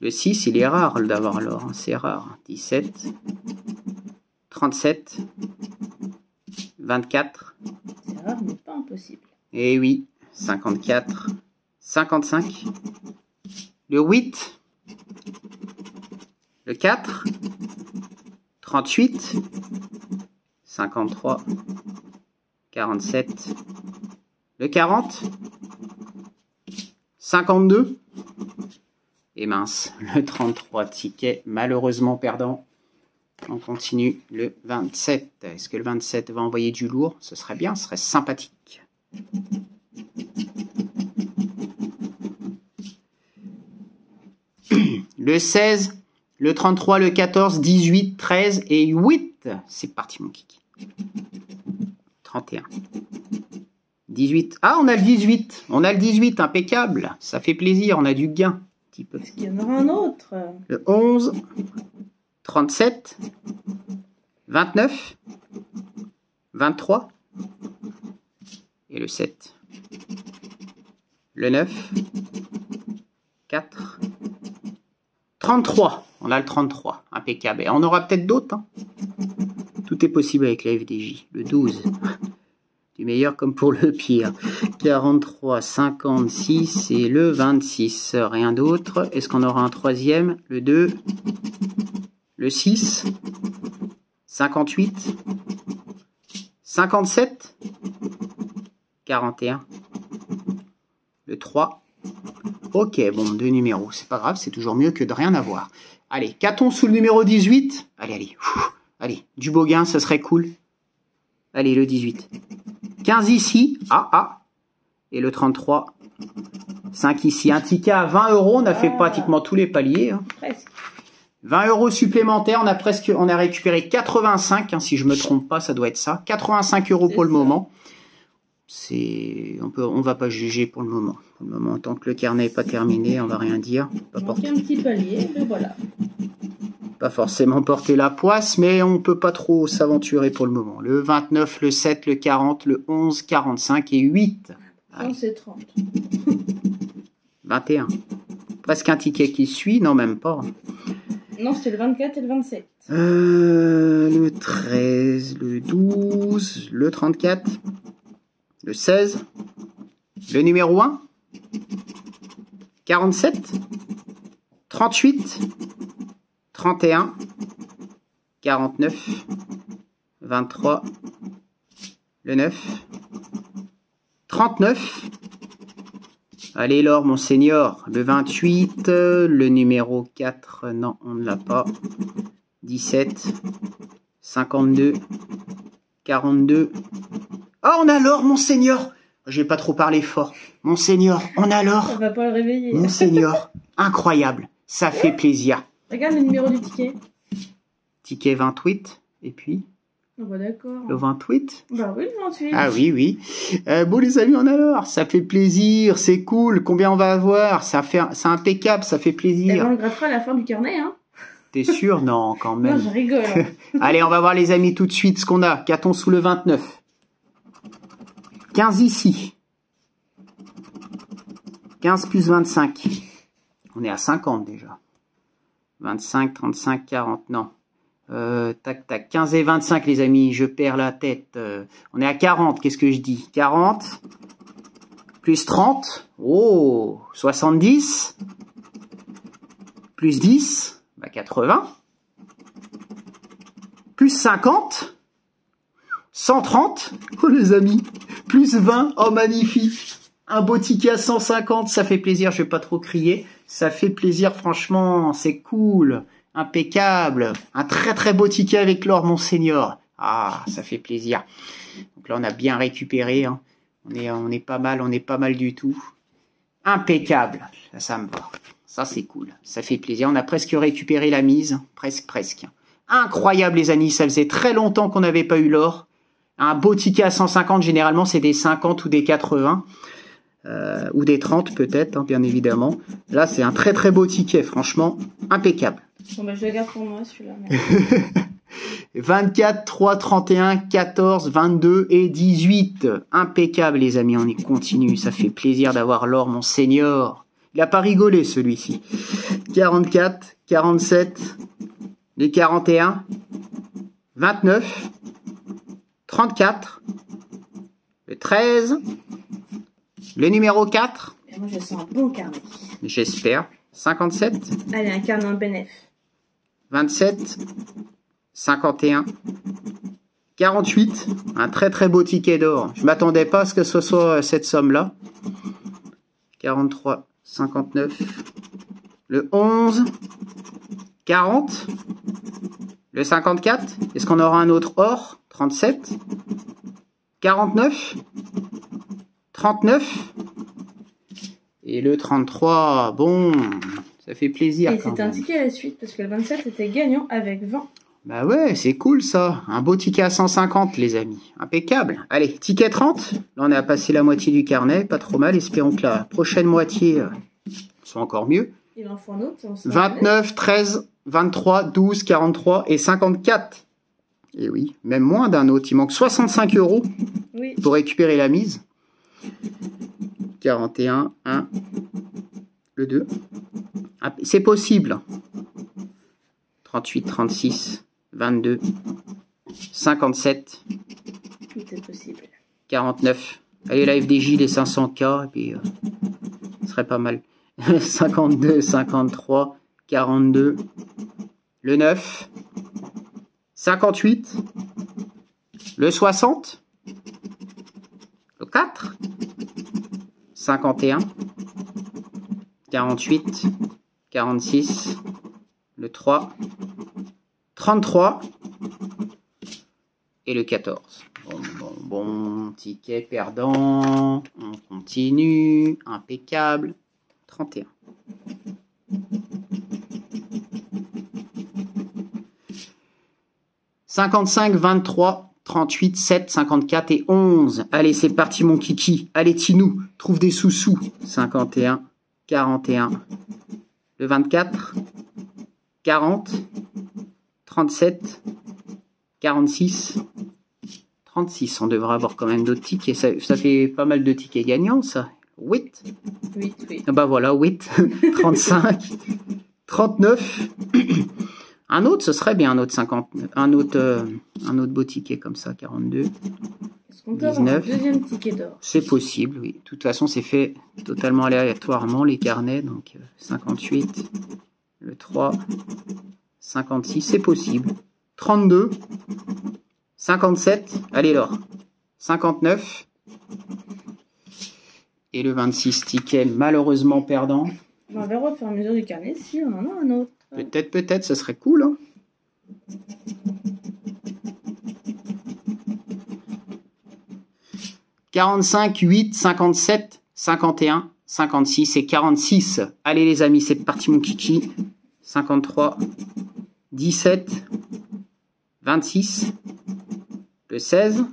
Le 6, il est rare d'avoir l'or. Hein, c'est rare. 17. 37. 24. C'est rare, mais pas impossible. Et oui. 54. 55. Le 8. Le 4. 38. 53. 47. Le 40. 52. Et mince, le 33 ticket, malheureusement perdant. On continue le 27. Est-ce que le 27 va envoyer du lourd? Ce serait bien, ce serait sympathique. Le 16, le 33, le 14, 18, 13 et 8. C'est parti mon kiki. 31. 18. Ah, on a le 18. On a le 18, impeccable. Ça fait plaisir, on a du gain. Un petit peu. Est-ce qu'il y en aura un autre? Le 11, 37, 29, 23 et le 7. Le 9, 4, 33. On a le 33, impeccable. Et on aura peut-être d'autres. Hein. Tout est possible avec la FDJ. Le 12, du meilleur comme pour le pire. 43, 56 et le 26. Rien d'autre. Est-ce qu'on aura un troisième? Le 2, le 6, 58, 57, 41, le 3. Ok, bon, deux numéros, c'est pas grave, c'est toujours mieux que de rien avoir. Allez, qu'a-t-on sous le numéro 18? Allez, allez, allez, du beau gain, ce serait cool. Allez, le 18. 15 ici, et le 33, 5 ici. Un ticket à 20 €, on a fait pratiquement tous les paliers. Hein. Presque. 20 € supplémentaires, on a récupéré 85, hein, si je me trompe pas, ça doit être ça. 85 € pour le moment. On va pas juger pour le moment. Pour le moment, tant que le carnet n'est pas terminé, on va rien dire. Pas porter un petit palier, mais voilà. Pas forcément porter la poisse, mais on peut pas trop s'aventurer pour le moment. Le 29, le 7, le 40, le 11, 45 et 8. Non, c'est 30. 21. Presque un ticket qui suit, non même pas. Non, c'était le 24 et le 27. Le 13, le 12, le 34, le 16, le numéro 1, 47, 38, 31, 49, 23, le 9, 39. Allez, l'or, Monseigneur. Le 28, le numéro 4, non, on ne l'a pas. 17, 52, 42. Ah, on a l'or, Monseigneur. Je vais pas trop parler fort. Monseigneur, on a l'or. Ça va pas le réveiller. Monseigneur, incroyable. Ça fait plaisir. Regarde le numéro du ticket. Ticket 28, et puis Oh bah d'accord. le 28. Bah oui, le 28. Ah oui, oui. Bon, les amis, on a l'or. Ça fait plaisir, c'est cool. Combien on va avoir? C'est impeccable, ça fait Et plaisir. on le grattera à la fin du carnet, hein. T'es sûr? Non, quand même. Non, je rigole. Hein. Allez, on va voir les amis tout de suite ce qu'on a. Qu'a-t-on sous le 29? 15 ici. 15 plus 25. On est à 50 déjà. 25, 35, 40. Non. Tac, tac. 15 et 25, les amis. Je perds la tête. On est à 40. Qu'est-ce que je dis? 40. Plus 30. Oh. 70. Plus 10. Bah 80. Plus 50. 130. Oh les amis. Plus 20. Oh magnifique. Un beau ticket à 150. Ça fait plaisir. Je vais pas trop crier. Ça fait plaisir franchement. C'est cool. Impeccable. Un très très beau ticket avec l'or Monseigneur. Ah, ça fait plaisir. Donc là on a bien récupéré. Hein. On est pas mal du tout. Impeccable. Là, ça me va. Ça, c'est cool. Ça fait plaisir. On a presque récupéré la mise. Presque. Incroyable, les amis. Ça faisait très longtemps qu'on n'avait pas eu l'or. Un beau ticket à 150, généralement, c'est des 50 ou des 80. Ou des 30, peut-être, hein, bien évidemment. Là, c'est un très, très beau ticket. Franchement, impeccable. Bon, bah, je le garde pour moi, celui-là. 24, 3, 31, 14, 22 et 18. Impeccable, les amis. On y continue. Ça fait plaisir d'avoir l'or, Monseigneur. Il n'a pas rigolé, celui-ci. 44, 47, les 41, 29, 34, le 13, le numéro 4. Et moi, je sens un bon carnet. J'espère. 57. Allez, un carnet en bénéf. 27, 51, 48. Un très très beau ticket d'or. Je m'attendais pas à ce que ce soit cette somme-là. 43. 59, le 11, 40, le 54, est-ce qu'on aura un autre or? 37, 49, 39, et le 33, bon, ça fait plaisir. Et c'est un ticket à la suite, parce que le 27 était gagnant avec 20. Bah ouais, c'est cool ça. Un beau ticket à 150, les amis. Impeccable. Allez, ticket 30. Là, on a passé la moitié du carnet. Pas trop mal. Espérons que la prochaine moitié soit encore mieux. Il en faut un autre. 29, 13, 23, 12, 43 et 54. Et oui, même moins d'un autre. Il manque 65 € pour récupérer la mise. 41, 1, le 2. Ah, c'est possible. 38, 36. 22, 57, tout est possible. 49. Allez, la FDJ, les 500K, et puis ce serait pas mal. 52, 53, 42, le 9, 58, le 60, le 4, 51, 48, 46, le 3, 33 et le 14. Bon, ticket perdant. On continue. Impeccable. 31. « 55, 23, 38, 7, 54 et 11. Allez, c'est parti, mon kiki. Allez, Tinou, trouve des sous-sous. 51, 41, le 24, 40, 37, 46, 36. On devrait avoir quand même d'autres tickets. Ça fait pas mal de tickets gagnants, ça. 8. 8. Ah bah voilà, 8. 35, 39. Un autre, ce serait bien un autre 50. Un autre beau ticket comme ça, 42. Est-ce qu'on peut avoir un deuxième ticket d'or? C'est possible, oui. De toute façon, c'est fait totalement aléatoirement, les carnets. Donc 58, le 3, 56, c'est possible. 32, 57, allez l'or. 59. Et le 26 ticket, malheureusement perdant. On verra au fur et à mesure du carnet si on en a un autre. Peut-être, ça serait cool. Hein. « 45, 8, 57, 51, 56 et 46. Allez les amis, c'est parti mon kiki. 53, 17, 26, le 16,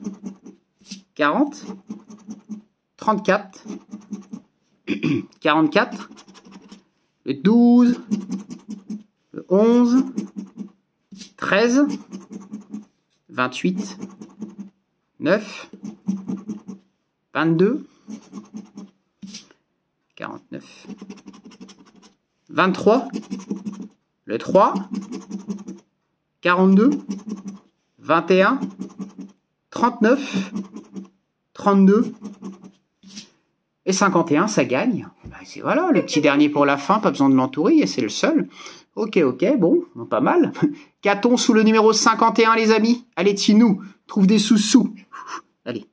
40, 34, 44, le 12, le 11, 13, 28, 9, 22, 49, 23, le 3, 42, 21, 39, 32 et 51, ça gagne. Ben voilà, le petit dernier pour la fin, pas besoin de l'entourer, c'est le seul. Ok, bon, pas mal. Qu'a-t-on sous le numéro 51, les amis? Allez, Tinou, trouve des sous-sous. Allez.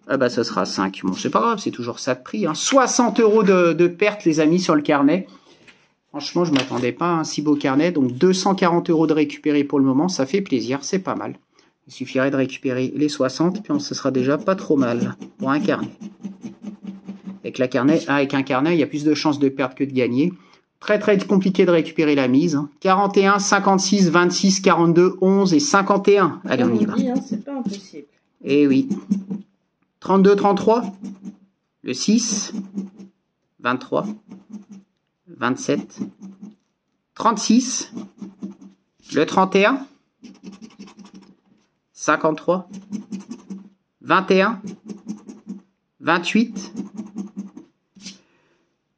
Ah bah, ce sera 5. Bon, c'est pas grave, c'est toujours ça de prix. Hein. 60 € de perte, les amis, sur le carnet. Franchement, je ne m'attendais pas à un si beau carnet. Donc, 240 € de récupérer pour le moment. Ça fait plaisir, c'est pas mal. Il suffirait de récupérer les 60, puis ce sera déjà pas trop mal pour un carnet. Avec un carnet, il y a plus de chances de perdre que de gagner. Très compliqué de récupérer la mise. 41, 56, 26, 42, 11 et 51. Allez, on y va. C'est pas impossible. Eh oui. 32, 33. Le 6. 23. 27. 36. Le 31. 53. 21. 28.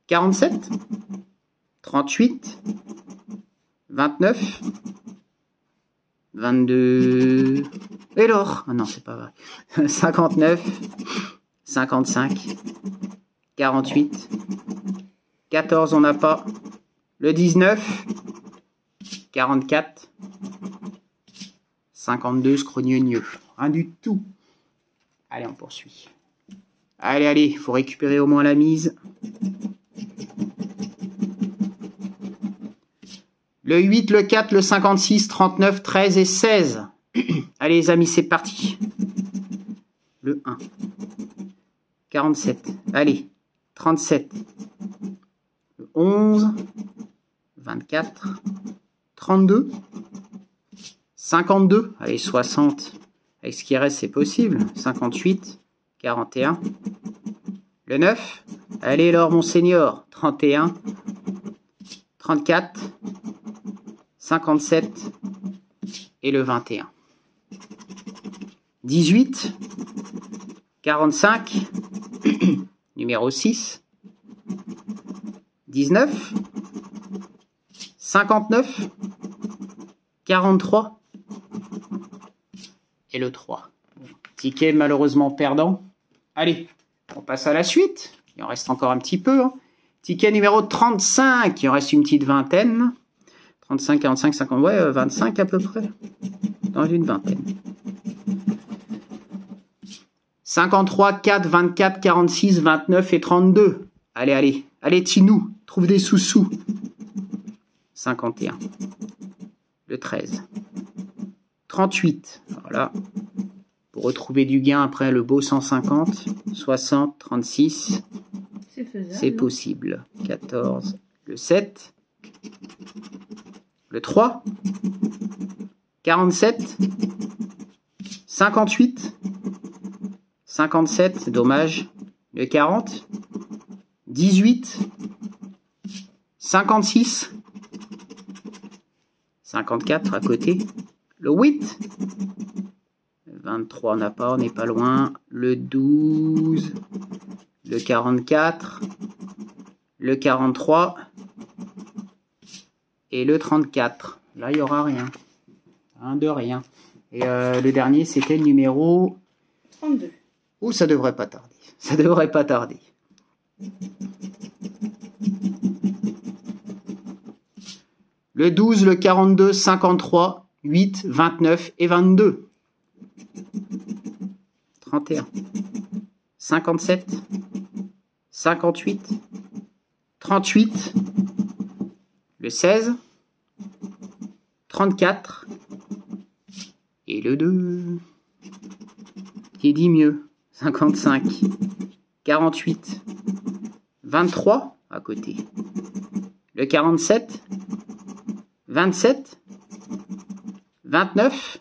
47. 38, 29, 22, et l'or, ah non, c'est pas vrai, 59, 55, 48, 14, on n'a pas, le 19, 44, 52, scrogneux, rien du tout. Allez, on poursuit. Allez, il faut récupérer au moins la mise. Le 8, le 4, le 56, 39, 13 et 16. Allez les amis, c'est parti. Le 1. 47. Allez. 37. Le 11. 24. 32. 52. Allez, 60. Avec ce qui reste, c'est possible. 58. 41. Le 9. Allez, l'or, mon seigneur. 31. 34. 57 et le 21. 18, 45, numéro 6, 19, 59, 43 et le 3. Ticket malheureusement perdant. Allez, on passe à la suite. Il en reste encore un petit peu. Hein. Ticket numéro 35, il en reste une petite vingtaine. 35, 45, 50, ouais, 25 à peu près. Dans une vingtaine. 53, 4, 24, 46, 29 et 32. Allez, Tinou, trouve des sous-sous. 51. Le 13. 38. Voilà. Pour retrouver du gain après le beau 150. 60, 36. C'est faisable. C'est possible. 14. Le 7. Le 3, 47, 58, 57, dommage, le 40, 18, 56, 54 à côté, le 8, 23 on n'a pas, on n'est pas loin, le 12, le 44, le 43, et le 34. Là, il n'y aura rien. De rien. Et le dernier, c'était le numéro 32. Oh, ça devrait pas tarder. Ça devrait pas tarder. Le 12, le 42, 53, 8, 29 et 22. 31. 57. 58. 38. Le 16, 34, et le 2, qui dit mieux, 55, 48, 23, à côté, le 47, 27, 29,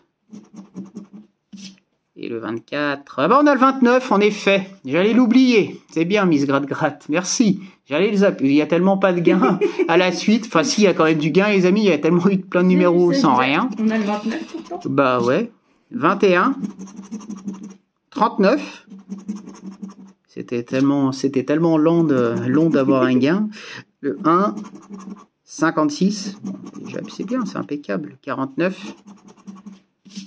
et le 24. Ah bah on a le 29 en effet, j'allais l'oublier. C'est bien Miss Gratte-Gratte, merci. J'allais le zapper, il n'y a tellement pas de gain à la suite. Enfin si, il y a quand même du gain les amis, il y a tellement eu plein de numéros sans rien. On a le 29 pourtant. Bah ouais, 21, 39. C'était tellement long d'avoir un gain. Le 1, 56, bon, déjà c'est bien, c'est impeccable. 49.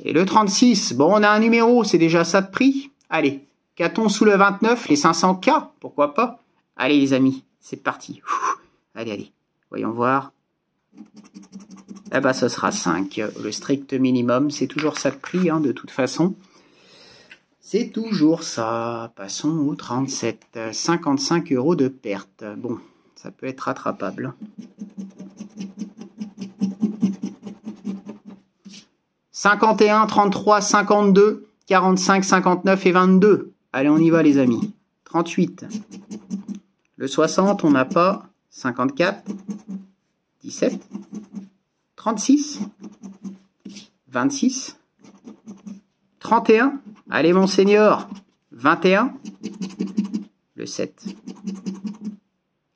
Et le 36, bon on a un numéro, c'est déjà ça de prix. Allez, qu'a-t-on sous le 29, les 500K, pourquoi pas. Allez les amis, c'est parti. Allez. Voyons voir. Eh ben, ce sera 5. Le strict minimum, c'est toujours ça de prix, hein, de toute façon. C'est toujours ça. Passons au 37. 55 € de perte. Bon, ça peut être rattrapable. 51, 33, 52, 45, 59 et 22. Allez, on y va les amis. 38. Le 60, on n'a pas. 54. 17. 36. 26. 31. Allez mon seigneur. 21. Le 7.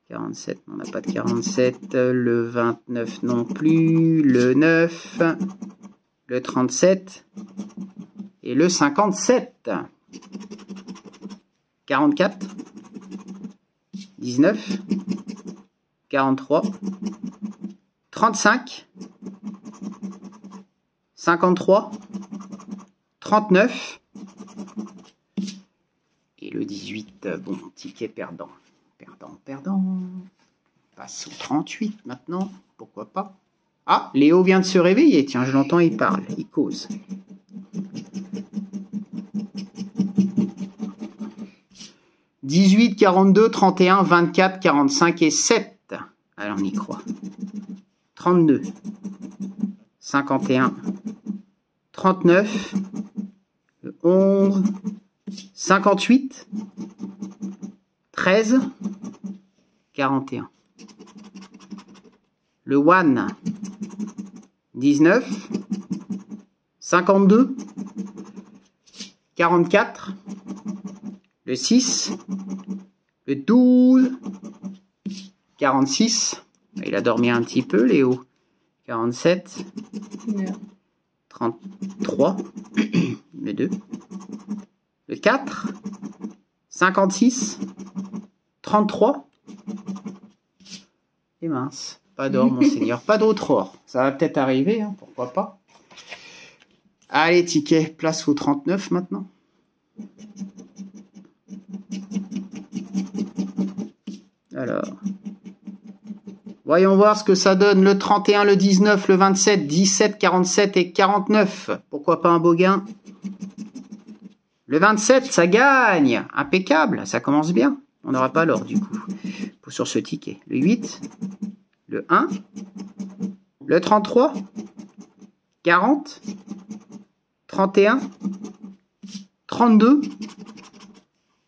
47, on n'a pas de 47. Le 29 non plus. Le 9. Le 37. Et le 57. 44. 19. 43. 35. 53. 39. Et le 18, bon, ticket perdant. Perdant. On passe au 38 maintenant, pourquoi pas. Ah, Léo vient de se réveiller, tiens, je l'entends, il parle, il cause. « 18, 42, 31, 24, 45 et 7. » Alors, on y croit. 32. 51. 39. 11. 58. 13. 41. Le 1. 19. 52. 44. Le 6. Le 12. 46. Il a dormi un petit peu, Léo. 47. 33. Le 2. Le 4. 56. 33. Et mince. Pas d'or, monseigneur. Pas d'autre or. Ça va peut-être arriver, hein, pourquoi pas. Allez, ticket. Place au 39 maintenant. Alors. Voyons voir ce que ça donne. Le 31, le 19, le 27, 17, 47 et 49. Pourquoi pas un beau gain? Le 27, ça gagne. Impeccable. Ça commence bien. On n'aura pas l'or du coup. Sur ce ticket. Le 8. Le 1. Le 33. 40. 31. 32.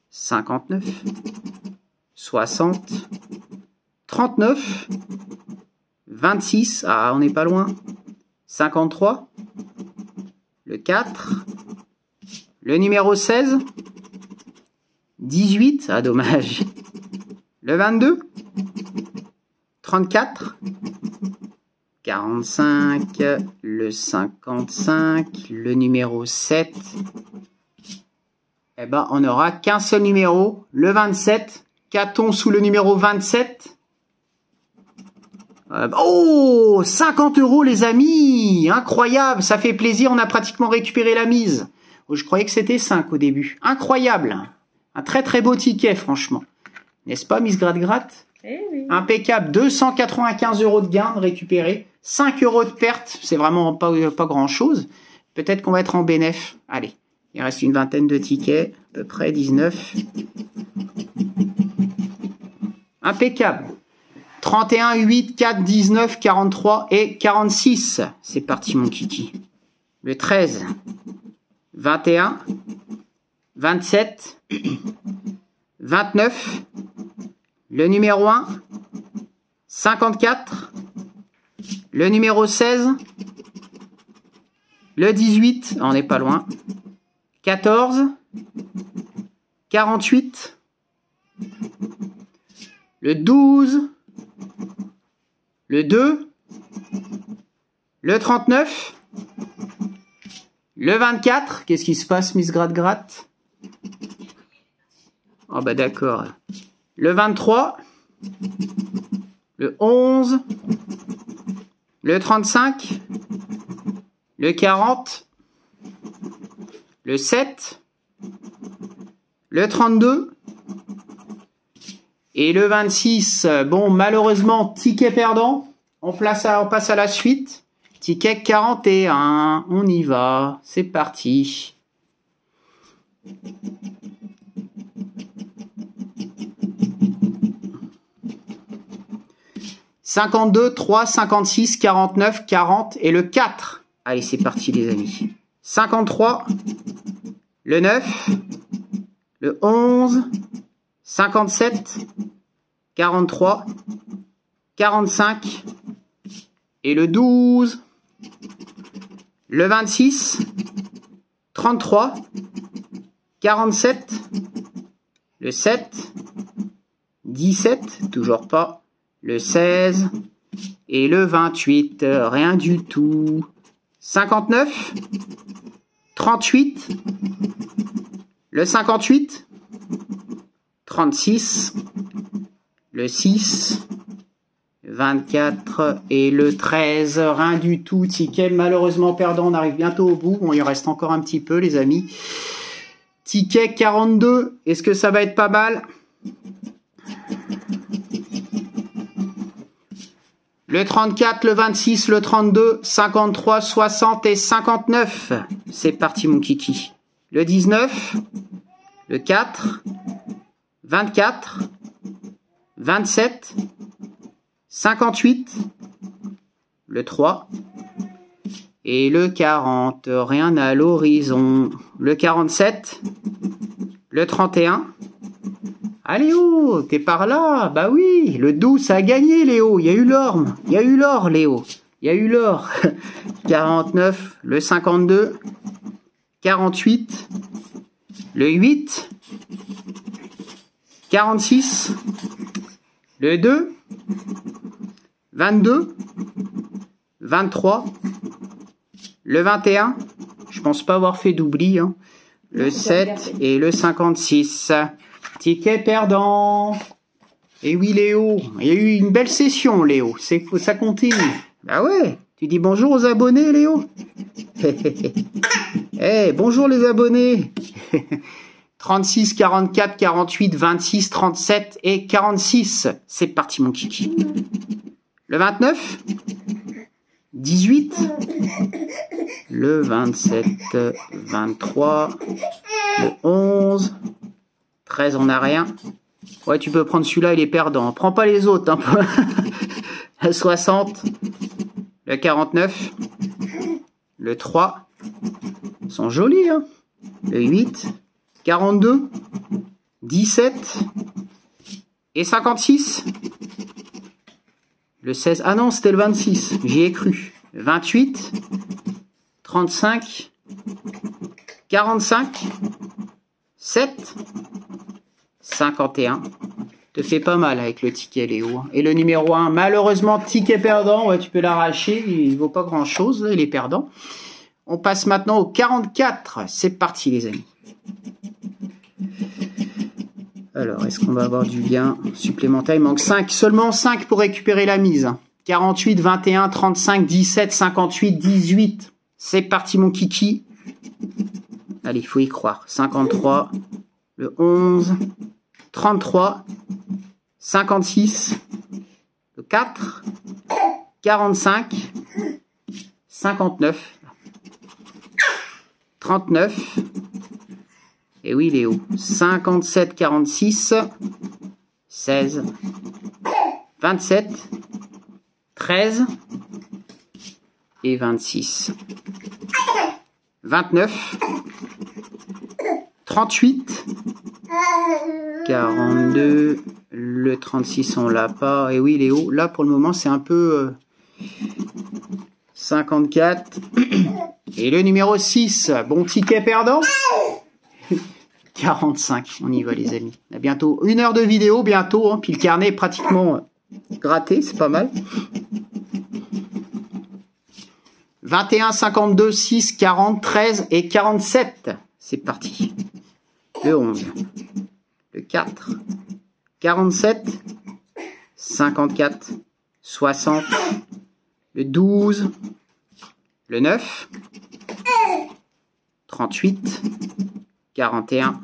59. 60. 39. 26. Ah, on n'est pas loin. 53. Le 4. Le numéro 16. 18. Ah, dommage. Le 22. 34. 45. Le 55. Le numéro 7. Eh ben, on n'aura qu'un seul numéro. Le 27. Qu'a-t-on sous le numéro 27? Oh, 50 € les amis. Incroyable, ça fait plaisir, on a pratiquement récupéré la mise. Oh, je croyais que c'était 5 au début. Incroyable. Un très très beau ticket, franchement. N'est-ce pas, Miss Gratte-Gratte? Eh oui. Impeccable, 295 € de gain récupéré. 5 € de perte, c'est vraiment pas grand-chose. Peut-être qu'on va être en bénéf. Allez, il reste une vingtaine de tickets, à peu près 19. Impeccable. 31, 8, 4, 19, 43 et 46. C'est parti, mon kiki. Le 13, 21, 27, 29, le numéro 1, 54, le numéro 16, le 18, on n'est pas loin, 14, 48, le 12, le 2, le 39, le 24, qu'est-ce qui se passe, Miss Gratte-Gratte? Oh bah d'accord. Le 23, le 11, le 35, le 40, le 7, le 32, Et le 26, bon, malheureusement, ticket perdant. On passe à la suite. Ticket 41. On y va. C'est parti. « 52, 3, 56, 49, 40 et le 4. » Allez, c'est parti les amis. 53, le 9, le 11, 57, 43, 45 et le 12, le 26, 33, 47, le 7, 17, toujours pas, le 16 et le 28, rien du tout. 59, 38, le 58, 36, le 6, 24 et le 13, rien du tout. Ticket malheureusement perdant, on arrive bientôt au bout. Bon, il reste encore un petit peu les amis. Ticket 42, est-ce que ça va être pas mal? Le 34, le 26, le 32, 53, 60 et 59. C'est parti mon kiki. Le 19, le 4, 24, 27, 58, le 3 et le 40. Rien à l'horizon. Le 47, le 31. Ah Léo, t'es par là? Bah oui, le 12, ça a gagné Léo, il y a eu l'or. Il y a eu l'or Léo, il y a eu l'or. 49, le 52, 48, le 8, 46, le 2, 22, 23, le 21, je pense pas avoir fait d'oubli, hein. Le 7 et le 56. Ticket perdant. Et oui Léo, il y a eu une belle session Léo, ça continue. Bah ouais, tu dis bonjour aux abonnés Léo. Eh, bonjour les abonnés. 36, 44, 48, 26, 37 et 46. C'est parti mon kiki. Le 29, 18, le 27, 23, le 11, 13, on n'a rien. Ouais, tu peux prendre celui-là, il est perdant. Prends pas les autres. Hein. Le 60, le 49, le 3, ils sont jolis. Hein. Le 8, 42, 17 et 56. Le 16, ah non, c'était le 26, j'y ai cru. Le 28, 35, 45, 7, 51. Te fait pas mal avec le ticket Léo. Et le numéro 1, malheureusement, ticket perdant. Ouais, tu peux l'arracher, il vaut pas grand chose, là, il est perdant. On passe maintenant au 44. C'est parti les amis. Alors, est-ce qu'on va avoir du gain supplémentaire? Il manque 5, seulement 5 pour récupérer la mise. 48, 21, 35, 17, 58, 18. C'est parti mon kiki. Allez, il faut y croire. 53, le 11, 33, 56, le 4, 45, 59, 39, et oui Léo, 57, 46, 16, 27, 13 et 26, 29, 38, 42, le 36 on l'a pas, et oui Léo, là pour le moment c'est un peu 54, et le numéro 6, bon ticket perdant, 45, on y va les amis, à bientôt, 1 heure de vidéo bientôt, hein, puis le carnet est pratiquement gratté, c'est pas mal. 21, 52, 6, 40, 13 et 47, c'est parti. Le 11, le 4, 47, 54, 60, le 12, le 9, 38, 41,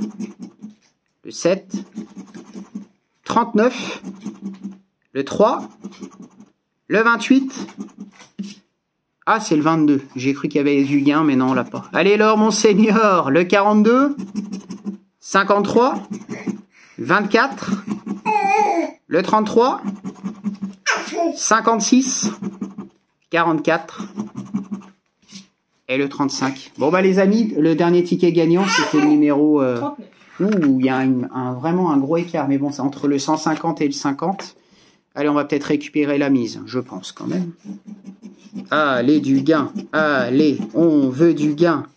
le 7, 39, le 3, le 28. Ah, c'est le 22. J'ai cru qu'il y avait du gain, mais non, on l'a pas. Allez, l'or, mon seigneur. Le 42, 53, 24, le 33, 56, 44 et le 35. Bon, bah, les amis, le dernier ticket gagnant, c'était le numéro... 39. Ouh, il y a vraiment un gros écart, mais bon, c'est entre le 150 et le 50. Allez, on va peut-être récupérer la mise, je pense quand même. Allez, du gain. Allez, on veut du gain.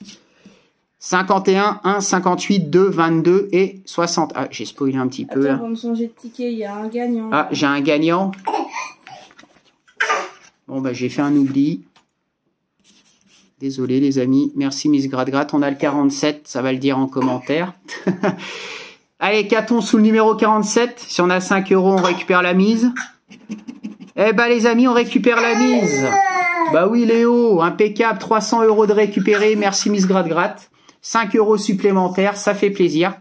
51, 1, 58, 2, 22 et 60. Ah, j'ai spoilé un petit peu. Attends, Là. on va me changer de ticket, il y a un gagnant. Ah, j'ai un gagnant. Bon, bah, j'ai fait un oubli. Désolé, les amis. Merci, Miss Gratte-Gratte. On a le 47, ça va le dire en commentaire. Allez, qu'a-t-on sous le numéro 47? Si on a 5 euros, on récupère la mise. Eh ben, les amis, on récupère la mise. Bah oui, Léo, impeccable. 300 euros de récupérer. Merci, Miss Gratte-Gratte. 5 euros supplémentaires, ça fait plaisir.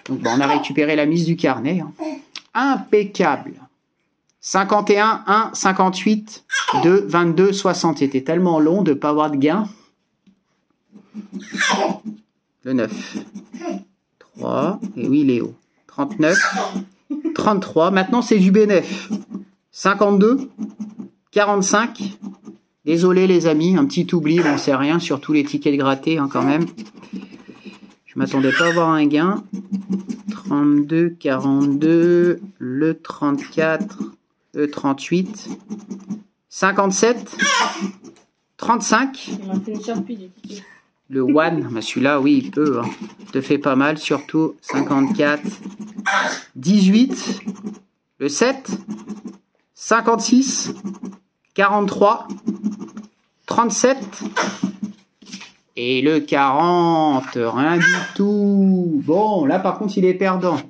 Donc, bah, on a récupéré la mise du carnet. Hein. Impeccable. 51, 1, 58, 2, 22, 60. C'était tellement long de ne pas avoir de gain. Le 9. 3. Et oui, Léo. 39. 33. Maintenant, c'est du bénéf. 52. 45. Désolé, les amis. Un petit oubli. Bon, c'est rien. Sur tous les tickets grattés, hein, quand même. Je m'attendais pas à avoir un gain. 32, 42. Le 34. Le 38. 57. 35. Il m'a fait une Sharpie du ticket. Le one, bah celui-là, oui, il peut. Hein. Il te fait pas mal, surtout 54. 18. Le 7. 56. 43. 37. Et le 40. Rien du tout. Bon, là, par contre, il est perdant.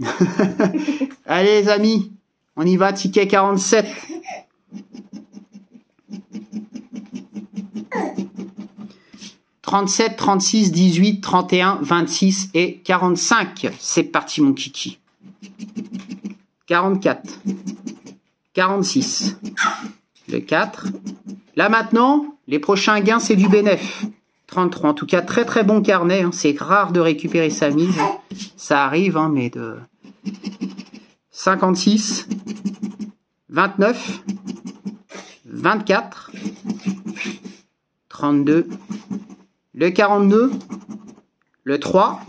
Allez, les amis. On y va, ticket 47. « 37, 36, 18, 31, 26 et 45. C'est parti, mon kiki. 44. 46. Le 4. Là, maintenant, les prochains gains, c'est du bénéf. 33. En tout cas, très, très bon carnet. Hein. C'est rare de récupérer sa mise. Ça arrive, hein, mais de... 56. 29. 24. 32. Le 42, le 3,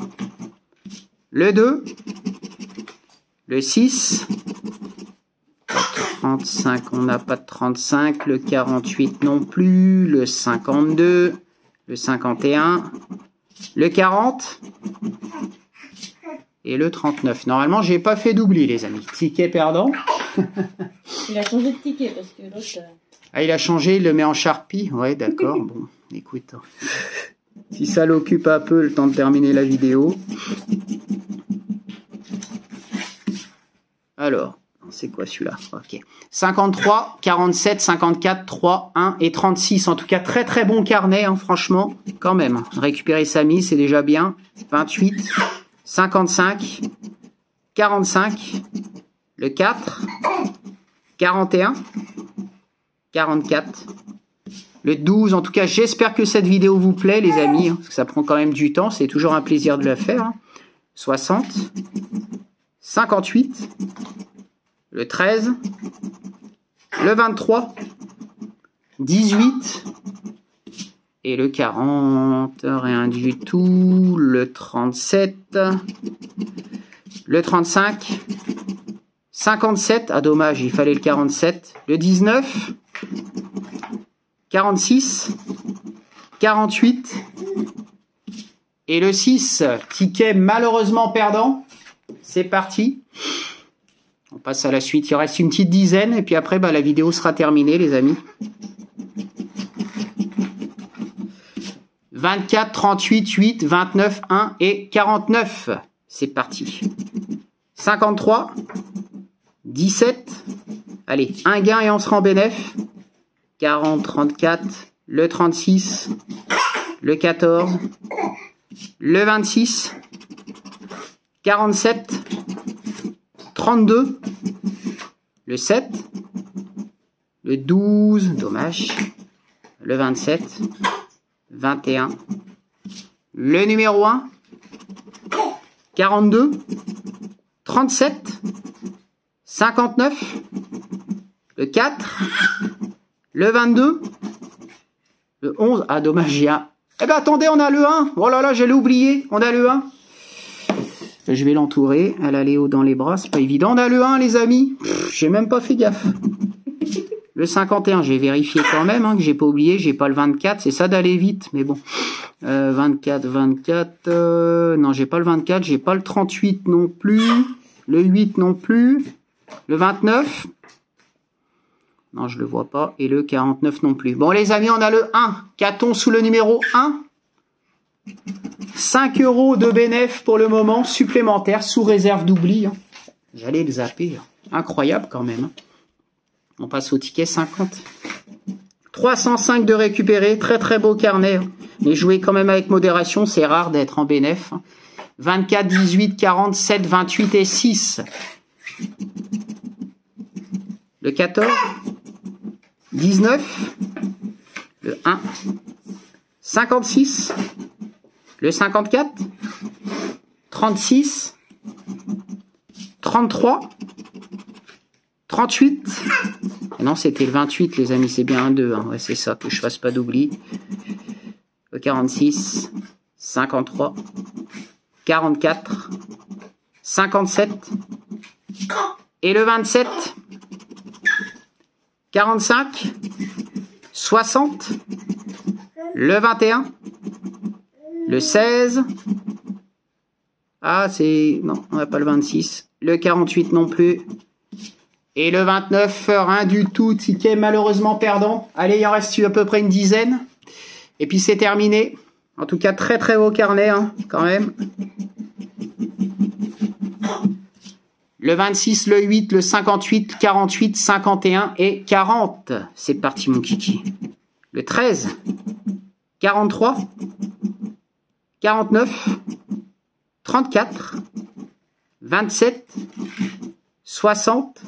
le 2, le 6, le 35, on n'a pas de 35, le 48 non plus, le 52, le 51, le 40 et le 39. Normalement, j'ai pas fait d'oubli, les amis. Ticket perdant. Il a changé de ticket parce que l'autre... Ah, il a changé, il le met en Sharpie. Ouais, d'accord. Bon, écoute. Si ça l'occupe un peu le temps de terminer la vidéo. Alors, c'est quoi celui-là? Ok. 53, 47, 54, 3, 1 et 36. En tout cas, très très bon carnet, hein, franchement. Quand même. Récupérer sa mise, c'est déjà bien. 28, 55, 45, le 4, 41, 44, le 12. En tout cas, j'espère que cette vidéo vous plaît, les amis, hein, parce que ça prend quand même du temps. C'est toujours un plaisir de le faire. Hein. 60, 58, le 13, le 23, 18 et le 40. Rien du tout. Le 37, le 35, 57. Ah, dommage, il fallait le 47. Le 19. 46, 48 et le 6, ticket malheureusement perdant. C'est parti. On passe à la suite. Il reste une petite dizaine et puis après, bah, la vidéo sera terminée, les amis. 24, 38, 8, 29, 1 et 49. C'est parti. 53, 17. Allez, un gain et on sera en bénéf. 40, 34, le 36, le 14, le 26, 47, 32, le 7, le 12, dommage, le 27, 21, le numéro 1, 42, 37, 59, le 4, le 22, le 11, ah dommage, il y a... Eh ben attendez, on a le 1, oh là là, je l'ai oublié, on a le 1. Je vais l'entourer, elle a Léo dans les bras, c'est pas évident. On a le 1 les amis, j'ai même pas fait gaffe. Le 51, j'ai vérifié quand même, hein, que j'ai pas oublié, j'ai pas le 24, c'est ça d'aller vite, mais bon. 24, non j'ai pas le 24, j'ai pas le 38 non plus, le 8 non plus, le 29, non je le vois pas, et le 49 non plus. Bon les amis, on a le 1, qu'a-t-on sous le numéro 1 ? 5 € de bénéf pour le moment, supplémentaire, sous réserve d'oubli. Hein. J'allais le zapper. Hein. Incroyable quand même. Hein. On passe au ticket 50. 305 de récupérer. Très très beau carnet. Hein. Mais jouez quand même avec modération. C'est rare d'être en bénéf. Hein. 24, 18, 47, 28 et 6. Le 14. 19. Le 1. 56. Le 54, 36, 33, 38, non c'était le 28 les amis, c'est bien un 2, hein. Ouais, c'est ça, que je fasse pas d'oubli. Le 46, 53, 44, 57, et le 27, 45, 60, le 21, le 16, ah c'est, non, on n'a pas le 26, le 48 non plus, et le 29, rien du tout, ticket malheureusement perdant. Allez, il en reste à peu près une dizaine, et puis c'est terminé. En tout cas, très très beau carnet, hein, quand même. Le 26, le 8, le 58, 48, 51 et 40. C'est parti mon kiki. Le 13, 43, 49, 34, 27, 60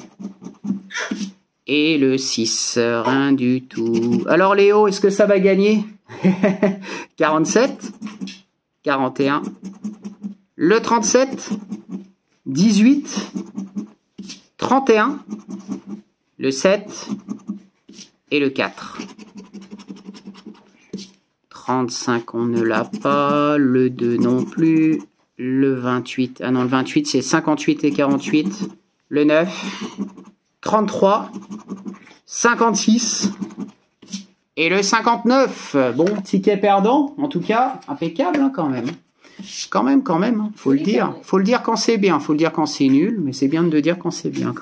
et le 6, rien du tout. Alors Léo, est-ce que ça va gagner? 47, 41, le 37, 18, 31, le 7 et le 4. 35, on ne l'a pas. Le 2 non plus. Le 28. Ah non, le 28, c'est 58 et 48. Le 9. 33. 56. Et le 59. Bon, ticket perdant. En tout cas, impeccable hein, quand même. Quand même. Hein. Faut le dire. Faut le dire quand c'est bien. Faut le dire quand c'est nul. Mais c'est bien de le dire quand c'est bien.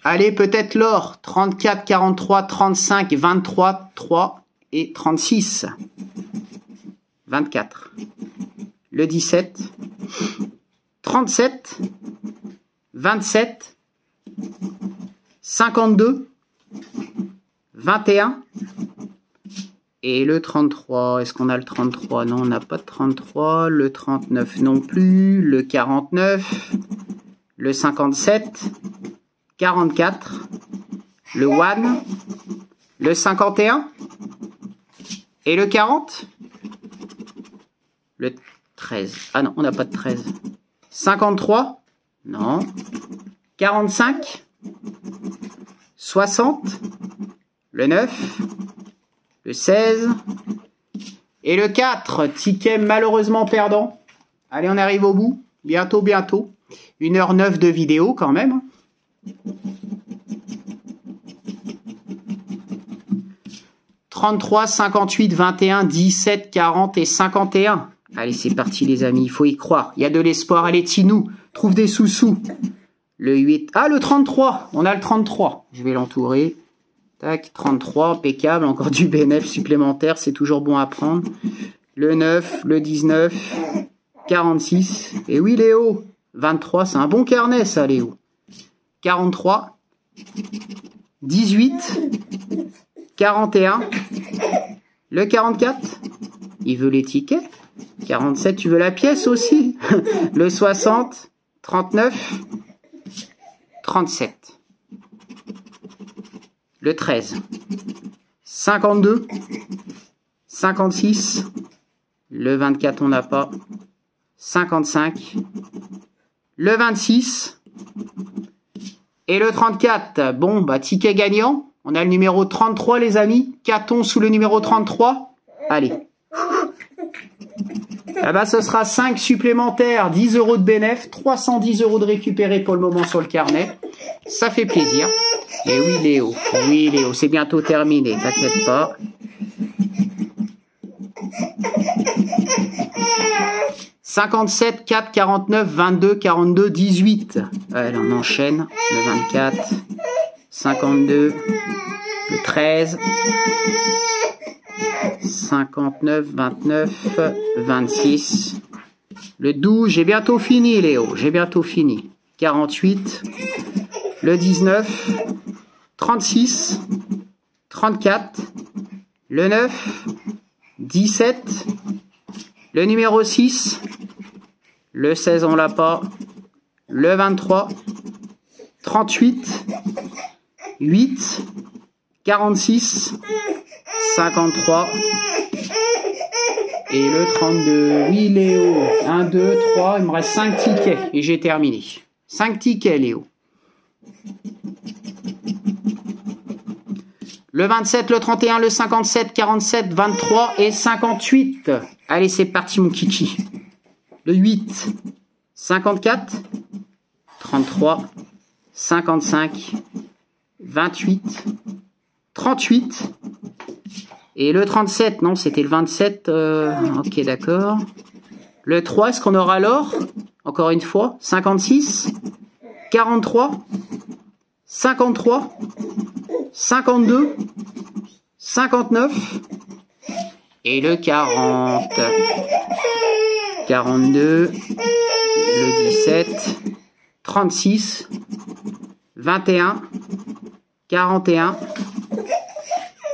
Allez, peut-être l'or. 34, 43, 35, 23, 3 et 36. 24. Le 17. 37. 27. 52. 21. Et le 33. Est-ce qu'on a le 33? Non, on n'a pas de 33. Le 39 non plus. Le 49. Le 57. 44, le 1, le 51, et le 40, le 13. Ah non, on n'a pas de 13. 53, non. 45, 60, le 9, le 16, et le 4. Ticket malheureusement perdant. Allez, on arrive au bout. Bientôt. 1h09 de vidéo quand même. 33, 58, 21, 17, 40 et 51. Allez, c'est parti les amis, il faut y croire. Il y a de l'espoir. Allez, Tinou, trouve des sous-sous. Le 8. Ah, le 33. On a le 33. Je vais l'entourer. Tac, 33, impeccable. Encore du bénéf supplémentaire, c'est toujours bon à prendre. Le 9, le 19, 46. Et oui, Léo, 23, c'est un bon carnet ça, Léo. 43, 18, 41, le 44, il veut les tickets, 47, tu veux la pièce aussi? Le 60, 39, 37. Le 13, 52, 56, le 24 on n'a pas, 55, le 26 et le 34. Bon, bah ticket gagnant, on a le numéro 33 les amis. Qu'a-t-on sous le numéro 33? Allez. Ah bah ce sera 5 supplémentaires, 10 € de bénéf, 310 € de récupéré pour le moment sur le carnet. Ça fait plaisir. Et oui Léo, c'est bientôt terminé, t'inquiète pas. « 57, 4, 49, 22, 42, 18. » Allez, on enchaîne. Le 24, 52, le 13, 59, 29, 26. Le 12, j'ai bientôt fini Léo, j'ai bientôt fini. 48, le 19, 36, 34, le 9, 17, le numéro 6, le 16 on l'a pas, le 23, 38, 8, 46, 53 et le 32. Oui Léo, 1, 2, 3, il me reste 5 tickets et j'ai terminé. 5 tickets Léo. Le 27, le 31, le 57, 47, 23 et 58. Allez, c'est parti mon kiki. Le 8, 54, 33, 55, 28, 38. Et le 37, non, c'était le 27. Ok, d'accord. Le 3, est-ce qu'on aura l'or? Encore une fois. 56, 43, 53, 52, 59 et le 40, 42, le 17, 36, 21, 41,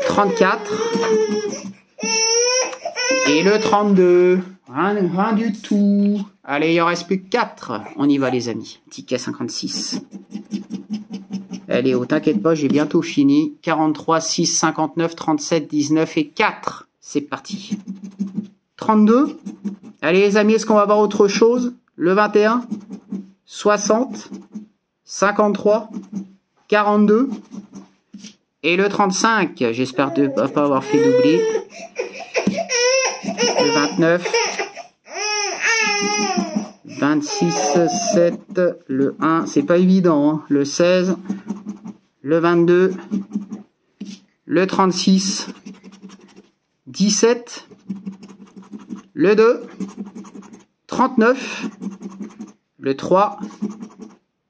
34 et le 32. Rien du tout. Allez, il en reste plus que 4. On y va les amis. Ticket 56. Allez, oh, t'inquiète pas, j'ai bientôt fini. 43, 6, 59, 37, 19 et 4. C'est parti. 32. Allez les amis, est-ce qu'on va voir autre chose? Le 21, 60, 53, 42 et le 35. J'espère ne pas avoir fait doubler. Le 29, 26, 7, le 1, c'est pas évident, hein. Le 16, le 22, le 36, 17, le 2, 39, le 3,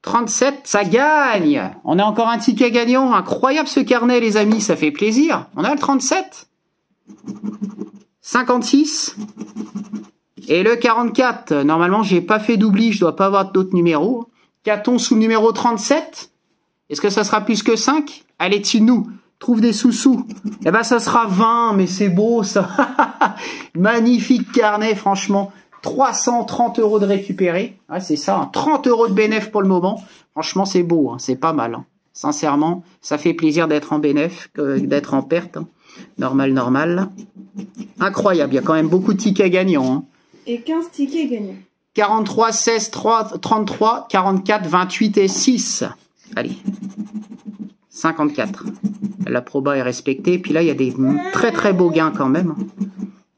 37, ça gagne. On a encore un ticket gagnant, incroyable ce carnet les amis, ça fait plaisir. On a le 37, 56 et le 44. Normalement, j'ai pas fait d'oubli, je dois pas avoir d'autres numéros. Qu'a-t-on sous le numéro 37? Est-ce que ça sera plus que 5? Allez, nous trouve des sous-sous. Eh ben, ça sera 20, mais c'est beau, ça. Magnifique carnet, franchement. 330 € de récupéré. Ouais, c'est ça, hein. 30 € de bénéf pour le moment. Franchement, c'est beau, hein. C'est pas mal. Hein. Sincèrement, ça fait plaisir d'être en bénéf que d'être en perte. Hein. Normal. Incroyable, il y a quand même beaucoup de tickets gagnants. Hein. Et 15 tickets gagnants. 43, 16, 3, 33, 44, 28 et 6. Allez. 54. La proba est respectée. Puis là, il y a des très beaux gains quand même.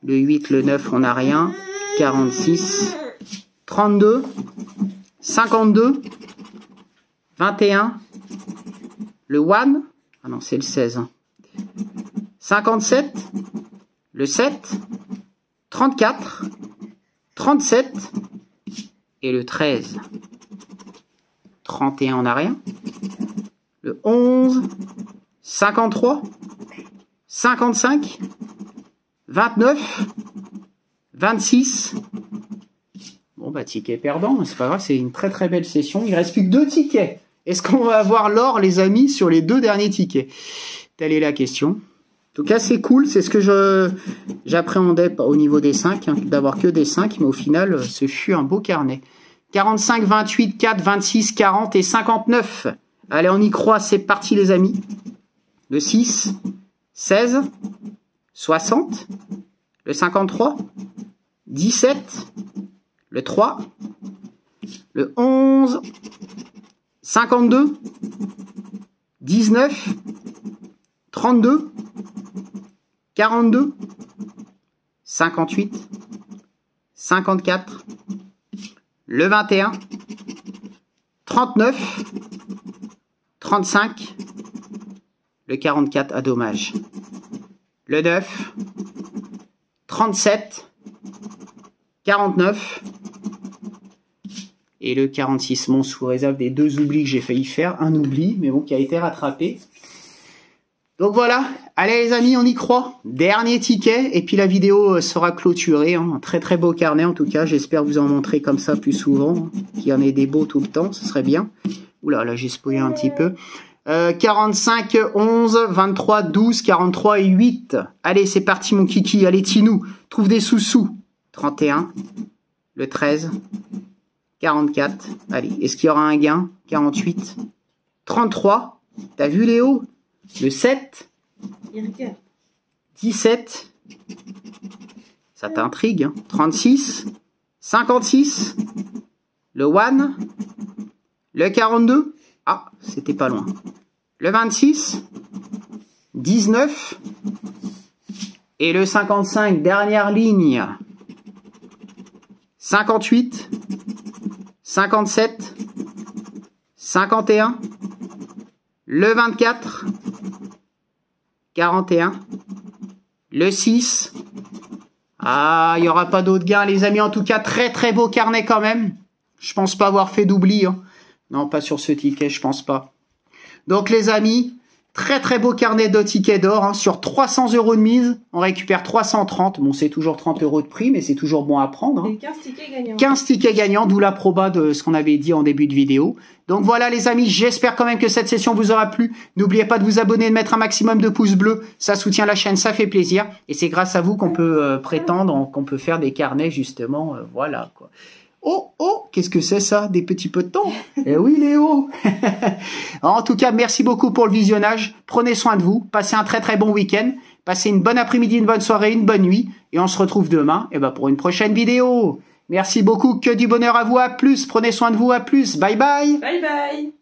Le 8, le 9, on n'a rien. 46, 32, 52, 21, le 1. Ah non, c'est le 16. 57, le 7, 34, 37 et le 13. 31, on n'a rien. Le 11, 53, 55, 29, 26. Bon, bah, ticket perdant, c'est pas grave, c'est une très belle session. Il reste plus que 2 tickets. Est-ce qu'on va avoir l'or, les amis, sur les 2 derniers tickets? Telle est la question. tout cas, c'est cool. C'est ce que j'appréhendais au niveau des 5, hein, d'avoir que des 5. Mais au final, ce fut un beau carnet. 45, 28, 4, 26, 40 et 59. Allez, on y croit. C'est parti, les amis. Le 6, 16, 60, le 53, 17, le 3, le 11, 52, 19, 32, 42, 58, 54, le 21, 39, 35, le 44, à dommage, le 9, 37, 49 et le 46. Bon, sous réserve des 2 oublis que j'ai failli faire. Un oubli, mais bon, qui a été rattrapé. Donc voilà. Allez les amis, on y croit. Dernier ticket et puis la vidéo sera clôturée. Hein. Un très très beau carnet en tout cas. J'espère vous en montrer comme ça plus souvent. Hein. Qu'il y en ait des beaux tout le temps, ce serait bien. Oula, là j'ai spoilé un petit peu. 45, 11, 23, 12, 43 et 8. Allez, c'est parti mon kiki. Allez, Tinou, trouve des sous-sous. 31, le 13, 44. Allez, est-ce qu'il y aura un gain? 48, 33. T'as vu Léo? Le 7, 17. Ça t'intrigue, hein. 36, 56. Le 1, le 42. Ah, c'était pas loin. Le 26, 19 et le 55, dernière ligne. 58, 57, 51, le 24, 41, le 6. Ah, il n'y aura pas d'autres gains les amis. En tout cas, très très beau carnet quand même. Je pense pas avoir fait d'oubli. Hein. Non, pas sur ce ticket, je pense pas. Donc les amis, très très beau carnet de tickets d'or. Hein. Sur 300 € de mise, on récupère 330. Bon, c'est toujours 30 € de prix, mais c'est toujours bon à prendre. Hein. Et 15 tickets gagnants. 15 tickets gagnants, d'où la proba de ce qu'on avait dit en début de vidéo. Donc voilà les amis, j'espère quand même que cette session vous aura plu. N'oubliez pas de vous abonner, de mettre un maximum de pouces bleus. Ça soutient la chaîne, ça fait plaisir. Et c'est grâce à vous qu'on peut prétendre, qu'on peut faire des carnets justement. Voilà quoi. Oh, oh, qu'est-ce que c'est ça? Des petits potons? Eh oui, Léo. En tout cas, merci beaucoup pour le visionnage. Prenez soin de vous. Passez un très très bon week-end. Passez une bonne après-midi, une bonne soirée, une bonne nuit. Et on se retrouve demain pour une prochaine vidéo. Merci beaucoup. Que du bonheur à vous. À plus. Prenez soin de vous. À plus. Bye bye. Bye bye.